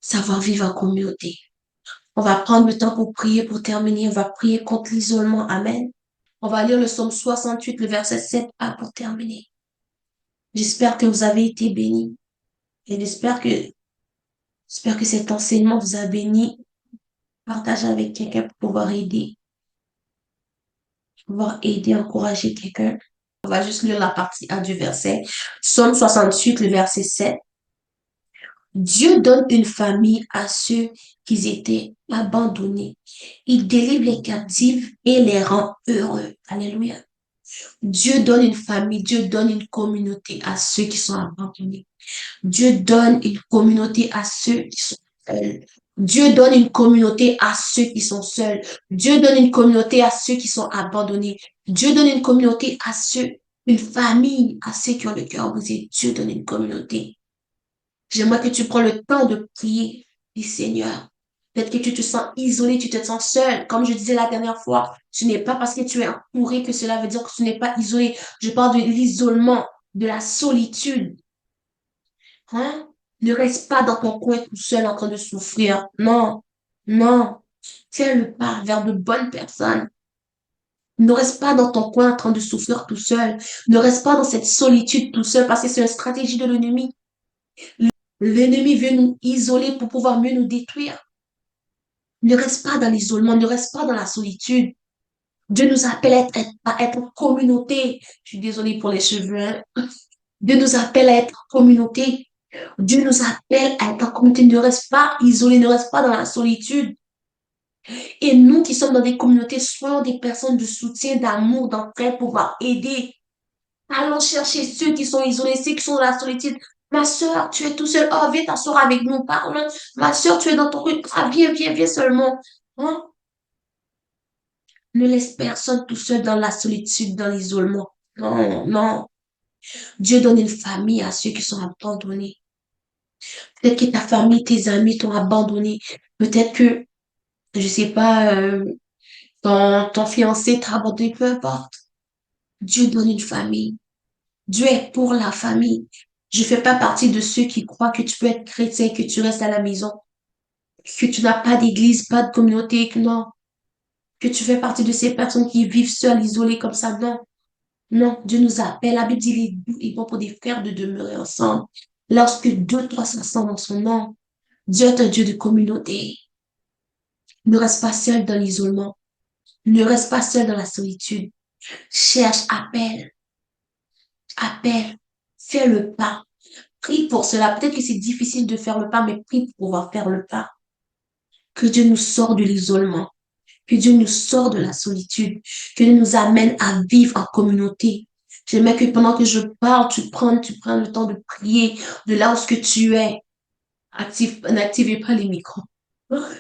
savoir vivre en communauté. On va prendre le temps pour prier, pour terminer, on va prier contre l'isolement, amen. On va lire le psaume 68, le verset 7a pour terminer. J'espère que vous avez été bénis et j'espère que cet enseignement vous a béni. Partagez avec quelqu'un pour pouvoir aider, encourager quelqu'un. On va juste lire la partie A du verset. Psaume 68, le verset 7. Dieu donne une famille à ceux qui étaient abandonnés. Il délivre les captifs et les rend heureux. Alléluia. Dieu donne une famille, Dieu donne une communauté à ceux qui sont abandonnés. Dieu donne une communauté à ceux qui sont seuls. Dieu donne une communauté à ceux qui sont seuls. Dieu donne une communauté à ceux qui sont abandonnés. Dieu donne une communauté à ceux, une famille à ceux qui ont le cœur brisé. Dieu donne une communauté. J'aimerais que tu prends le temps de prier, dis Seigneur. Peut-être que tu te sens isolé, tu te sens seul. Comme je disais la dernière fois, ce n'est pas parce que tu es entouré que cela veut dire que tu n'es pas isolé. Je parle de l'isolement, de la solitude. Hein? Ne reste pas dans ton coin tout seul en train de souffrir. Non, non. Fais le pas vers de bonnes personnes. Ne reste pas dans ton coin en train de souffrir tout seul. Ne reste pas dans cette solitude tout seul parce que c'est une stratégie de l'ennemi. L'ennemi veut nous isoler pour pouvoir mieux nous détruire. Ne reste pas dans l'isolement, ne reste pas dans la solitude. Dieu nous appelle à être en communauté. Je suis désolée pour les cheveux. Hein. Dieu nous appelle à être en communauté. Dieu nous appelle à être en communauté. Ne reste pas isolé, ne reste pas dans la solitude. Et nous qui sommes dans des communautés, soyons des personnes de soutien, d'amour, d'entraide pour pouvoir aider. Allons chercher ceux qui sont isolés, ceux qui sont dans la solitude. Ma soeur, tu es tout seul. Oh, viens t'asseoir avec nous. Parle. Ma soeur, tu es dans ton coin. Ah, viens, viens, viens seulement. Hein? Ne laisse personne tout seul dans la solitude, dans l'isolement. Non, non. Dieu donne une famille à ceux qui sont abandonnés. Peut-être que ta famille, tes amis t'ont abandonné. Peut-être que, je sais pas, ton fiancé t'a abandonné, peu importe. Dieu donne une famille. Dieu est pour la famille. Je fais pas partie de ceux qui croient que tu peux être chrétien, que tu restes à la maison, que tu n'as pas d'église, pas de communauté, que non, que tu fais partie de ces personnes qui vivent seules, isolées comme ça. Non, non, Dieu nous appelle. La Bible dit, il est doux et bon pour des frères de demeurer ensemble. Lorsque deux, trois s'assemblent en son nom, Dieu est un Dieu de communauté. Ne reste pas seul dans l'isolement. Ne reste pas seul dans la solitude. Cherche, appelle, appelle, fais le pas. Prie pour cela. Peut-être que c'est difficile de faire le pas, mais prie pour pouvoir faire le pas. Que Dieu nous sorte de l'isolement. Que Dieu nous sorte de la solitude. Que Dieu nous amène à vivre en communauté. J'aimerais que pendant que je parle, tu prends le temps de prier de là où ce que tu es. N'activez pas les micros.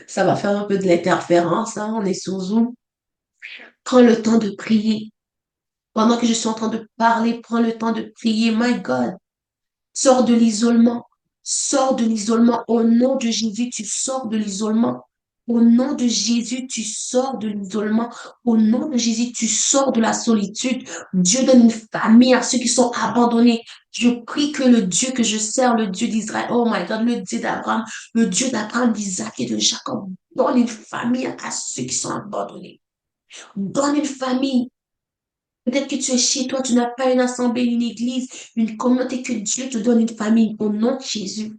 Ça va faire un peu de l'interférence, hein, on est sur Zoom. Prends le temps de prier. Pendant que je suis en train de parler, prends le temps de prier. My God. Sors de l'isolement. Sors de l'isolement. Au nom de Jésus, tu sors de l'isolement. Au nom de Jésus, tu sors de l'isolement. Au nom de Jésus, tu sors de la solitude. Dieu donne une famille à ceux qui sont abandonnés. Je prie que le Dieu que je sers, le Dieu d'Israël, oh my God, le Dieu d'Abraham, le Dieu d'Abraham, d'Isaac et de Jacob, donne une famille à ceux qui sont abandonnés. Donne une famille. Peut-être que tu es chez toi, tu n'as pas une assemblée, une église, une communauté, que Dieu te donne une famille au nom de Jésus.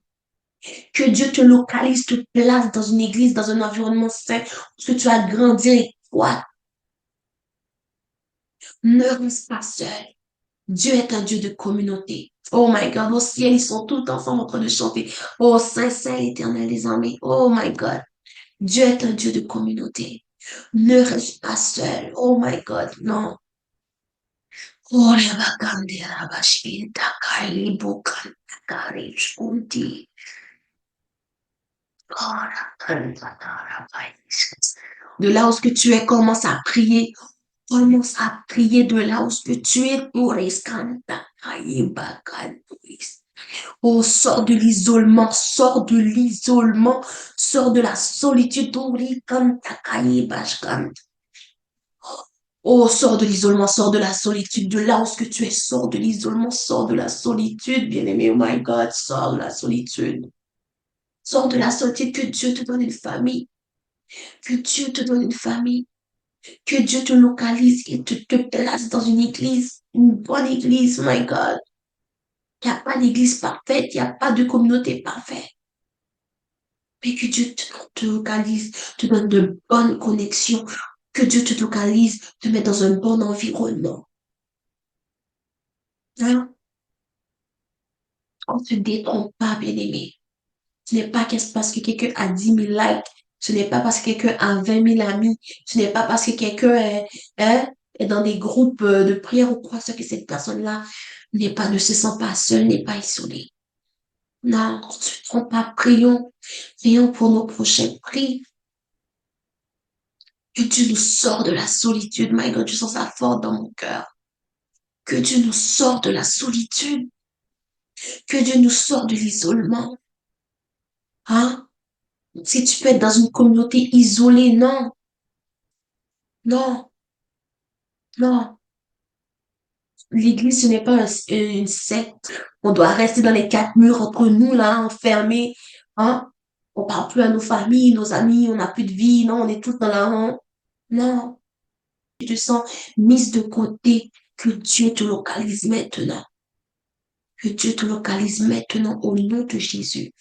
Que Dieu te localise, te place dans une église, dans un environnement sain, où tu as grandi avec toi. Ne reste pas seul. Dieu est un Dieu de communauté. Oh my God, au ciel, ils sont tous ensemble en train de chanter. Oh Saint, Saint, l'Éternel des armées. Oh my God. Dieu est un Dieu de communauté. Ne reste pas seul. Oh my God, non. Ore bakande rabashinta kaili bukanta kari shunti. Ora kanta rabais. De là où ce que tu es, commence à prier. Commence à prier de là où ce que tu es. Ore skanta kai bakantuis. Oh, sors de la solitude. Oublie comme ta cahier, bashkan. Oh, sors de la solitude, de là où ce que tu es, sors de l'isolement, sors de la solitude, bien-aimé, oh my God, sors de la solitude. Sors de la solitude, que Dieu te donne une famille, que Dieu te donne une famille, que Dieu te localise et te place dans une bonne église, oh my God. Il n'y a pas d'église parfaite, il n'y a pas de communauté parfaite. Mais que Dieu te localise, te donne de bonnes connexions, que Dieu te localise, te met dans un bon environnement. Hein? On ne se détrompe pas, bien-aimé. Ce n'est pas parce que quelqu'un a 10 000 likes, ce n'est pas parce que quelqu'un a 20 000 amis, ce n'est pas parce que quelqu'un hein, est dans des groupes de prière ou quoi, ce que cette personne-là ne se sent pas seule, n'est pas isolée. Non, on ne se trompe pas, prions, prions pour nos prochains, prie. Que Dieu nous sort de la solitude. My God, je sens ça fort dans mon cœur. Que Dieu nous sort de la solitude. Que Dieu nous sort de l'isolement. Hein? Si tu peux être dans une communauté isolée, non, non, non. L'église, ce n'est pas une secte. On doit rester dans les quatre murs entre nous, là, enfermés. Hein? On parle plus à nos familles, nos amis, on n'a plus de vie. Non, on est tous dans la honte. Non. Tu te sens mise de côté. Que Dieu te localise maintenant. Que Dieu te localise maintenant au nom de Jésus.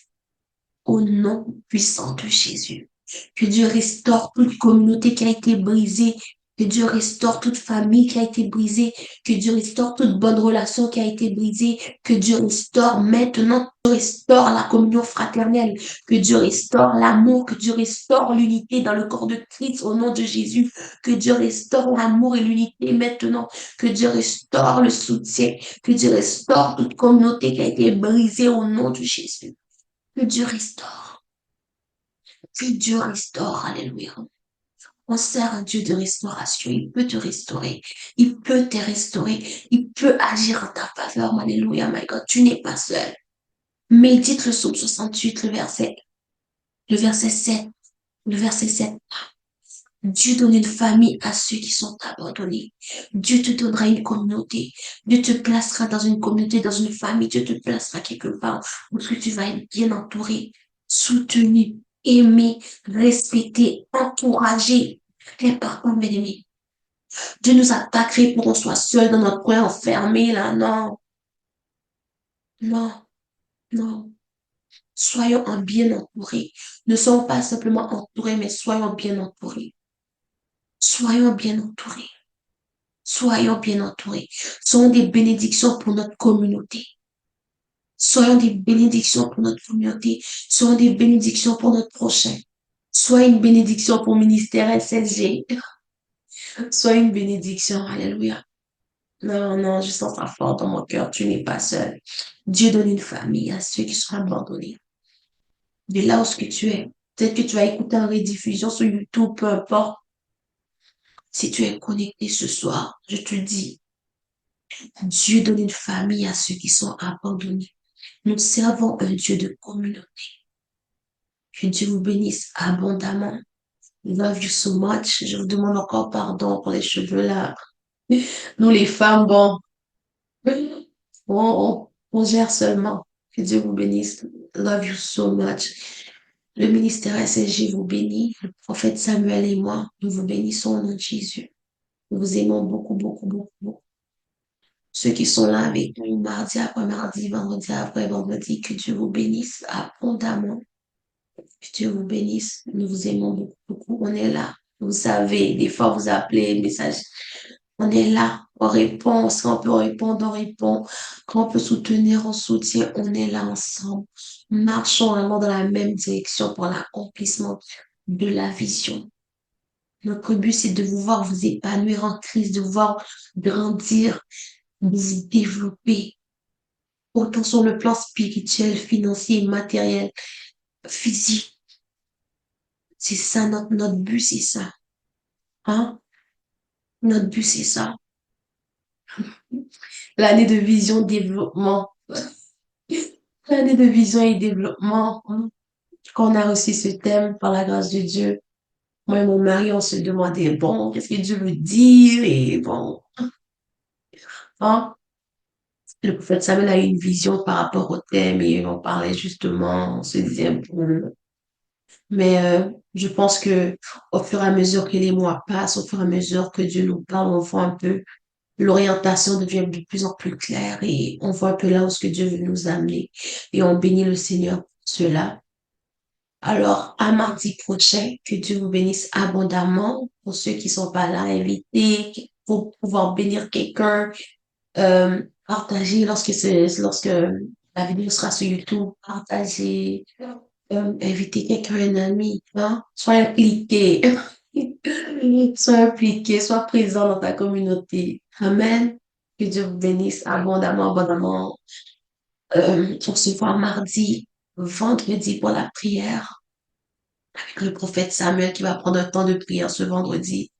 Au nom puissant de Jésus. Que Dieu restaure toute communauté qui a été brisée. Que Dieu restaure toute famille qui a été brisée. Que Dieu restaure toute bonne relation qui a été brisée. Que Dieu restaure maintenant, restaure la communion fraternelle. Que Dieu restaure l'amour. Que Dieu restaure l'unité dans le corps de Christ au nom de Jésus. Que Dieu restaure l'amour et l'unité maintenant. Que Dieu restaure le soutien. Que Dieu restaure toute communauté qui a été brisée au nom de Jésus. Que Dieu restaure. Que Dieu restaure. Alléluia. On sert un Dieu de restauration. Il peut te restaurer. Il peut te restaurer. Il peut agir en ta faveur. Alléluia, my God. Tu n'es pas seul. Médite le psaume 68, le verset 7. Le verset 7. Dieu donne une famille à ceux qui sont abandonnés. Dieu te donnera une communauté. Dieu te placera dans une communauté, dans une famille. Dieu te placera quelque part où tu vas être bien entouré, soutenu, aimé, respecté, encouragé. Et par contre, bien aimé, Dieu nous a pas créé pour qu'on soit seul dans notre coin enfermé là. Non, non, non. Soyons en bien entourés. Ne soyons pas simplement entourés, mais soyons bien entourés. Soyons bien entourés. Soyons bien entourés. Soyons des bénédictions pour notre communauté. Soyons des bénédictions pour notre communauté. Soyons des bénédictions pour notre prochain. Sois une bénédiction pour ministère SSG. Sois une bénédiction. Alléluia. Non, non, je sens ça fort dans mon cœur. Tu n'es pas seul. Dieu donne une famille à ceux qui sont abandonnés. De là où ce que tu es. Peut-être que tu vas écouter en rediffusion sur YouTube, peu importe. Si tu es connecté ce soir, je te dis, Dieu donne une famille à ceux qui sont abandonnés. Nous servons un Dieu de communauté. Que Dieu vous bénisse abondamment. Love you so much. Je vous demande encore pardon pour les cheveux là. Nous les femmes, bon, on gère seulement. Que Dieu vous bénisse. Love you so much. Le ministère SSG vous bénit. Le prophète Samuel et moi, nous vous bénissons au nom de Jésus. Nous vous aimons beaucoup, beaucoup, beaucoup, beaucoup. Ceux qui sont là avec nous mardi après mardi, vendredi après vendredi, que Dieu vous bénisse abondamment. Que Dieu vous bénisse. Nous vous aimons beaucoup, beaucoup. On est là. Vous savez, des fois vous appelez, message. On est là. On répond. Si on peut répondre, on répond. Quand on peut soutenir, on soutient. On est là ensemble. Marchons vraiment dans la même direction pour l'accomplissement de la vision. Notre but, c'est de vous voir vous épanouir en Christ, de vous voir grandir, de vous développer, autant sur le plan spirituel, financier, matériel, physique. C'est ça, notre but, c'est ça. Hein? Notre but, c'est ça. L'année de vision, développement. L'année de vision et développement, quand on a reçu ce thème par la grâce de Dieu, moi et mon mari, on se demandait, bon, qu'est-ce que Dieu veut dire? Et bon, hein, le prophète Samuel a eu une vision par rapport au thème et on parlait justement, on se disait, bon, mais je pense que au fur et à mesure que les mois passent, au fur et à mesure que Dieu nous parle, on voit un peu l'orientation devient de plus en plus claire et on voit un peu là où ce que Dieu veut nous amener et on bénit le Seigneur pour cela. Alors, à mardi prochain, que Dieu vous bénisse abondamment. Pour ceux qui sont pas là, invités, pour pouvoir bénir quelqu'un, partagez lorsque la vidéo sera sur YouTube, partagez, invitez quelqu'un, un ami, hein. Sois impliqué. Sois impliqué, sois présent dans ta communauté. Amen. Que Dieu vous bénisse abondamment, abondamment. On se voit mardi, vendredi pour la prière avec le prophète Samuel qui va prendre un temps de prière ce vendredi.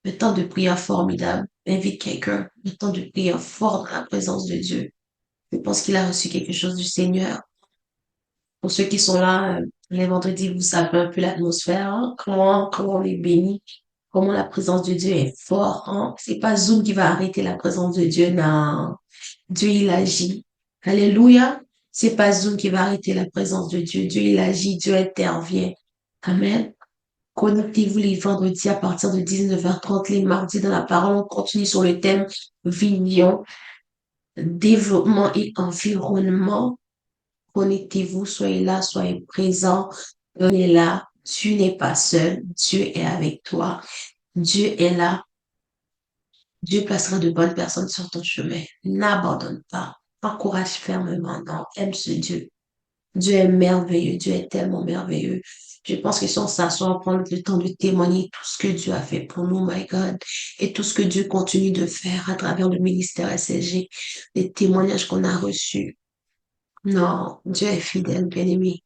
Un temps de prière formidable. Invite quelqu'un. Un temps de prière fort dans la présence de Dieu. Je pense qu'il a reçu quelque chose du Seigneur. Pour ceux qui sont là, les vendredis, vous savez un peu l'atmosphère, hein, comment on est béni, comment la présence de Dieu est forte, hein. C'est pas Zoom qui va arrêter la présence de Dieu, non. Dieu, il agit. Alléluia. C'est pas Zoom qui va arrêter la présence de Dieu. Dieu, il agit, Dieu intervient. Amen. Connectez-vous les vendredis à partir de 19h30, les mardis dans la parole. On continue sur le thème vision, développement et environnement. Connectez-vous, soyez là, soyez présents. On est là. Tu n'es pas seul. Dieu est avec toi. Dieu est là. Dieu placera de bonnes personnes sur ton chemin. N'abandonne pas. Encourage fermement. Non, aime ce Dieu. Dieu est merveilleux. Dieu est tellement merveilleux. Je pense que si on s'assoit, on prend le temps de témoigner tout ce que Dieu a fait pour nous, my God, et tout ce que Dieu continue de faire à travers le ministère SSG, les témoignages qu'on a reçus. Non, Dieu est fidèle, bien-aimé.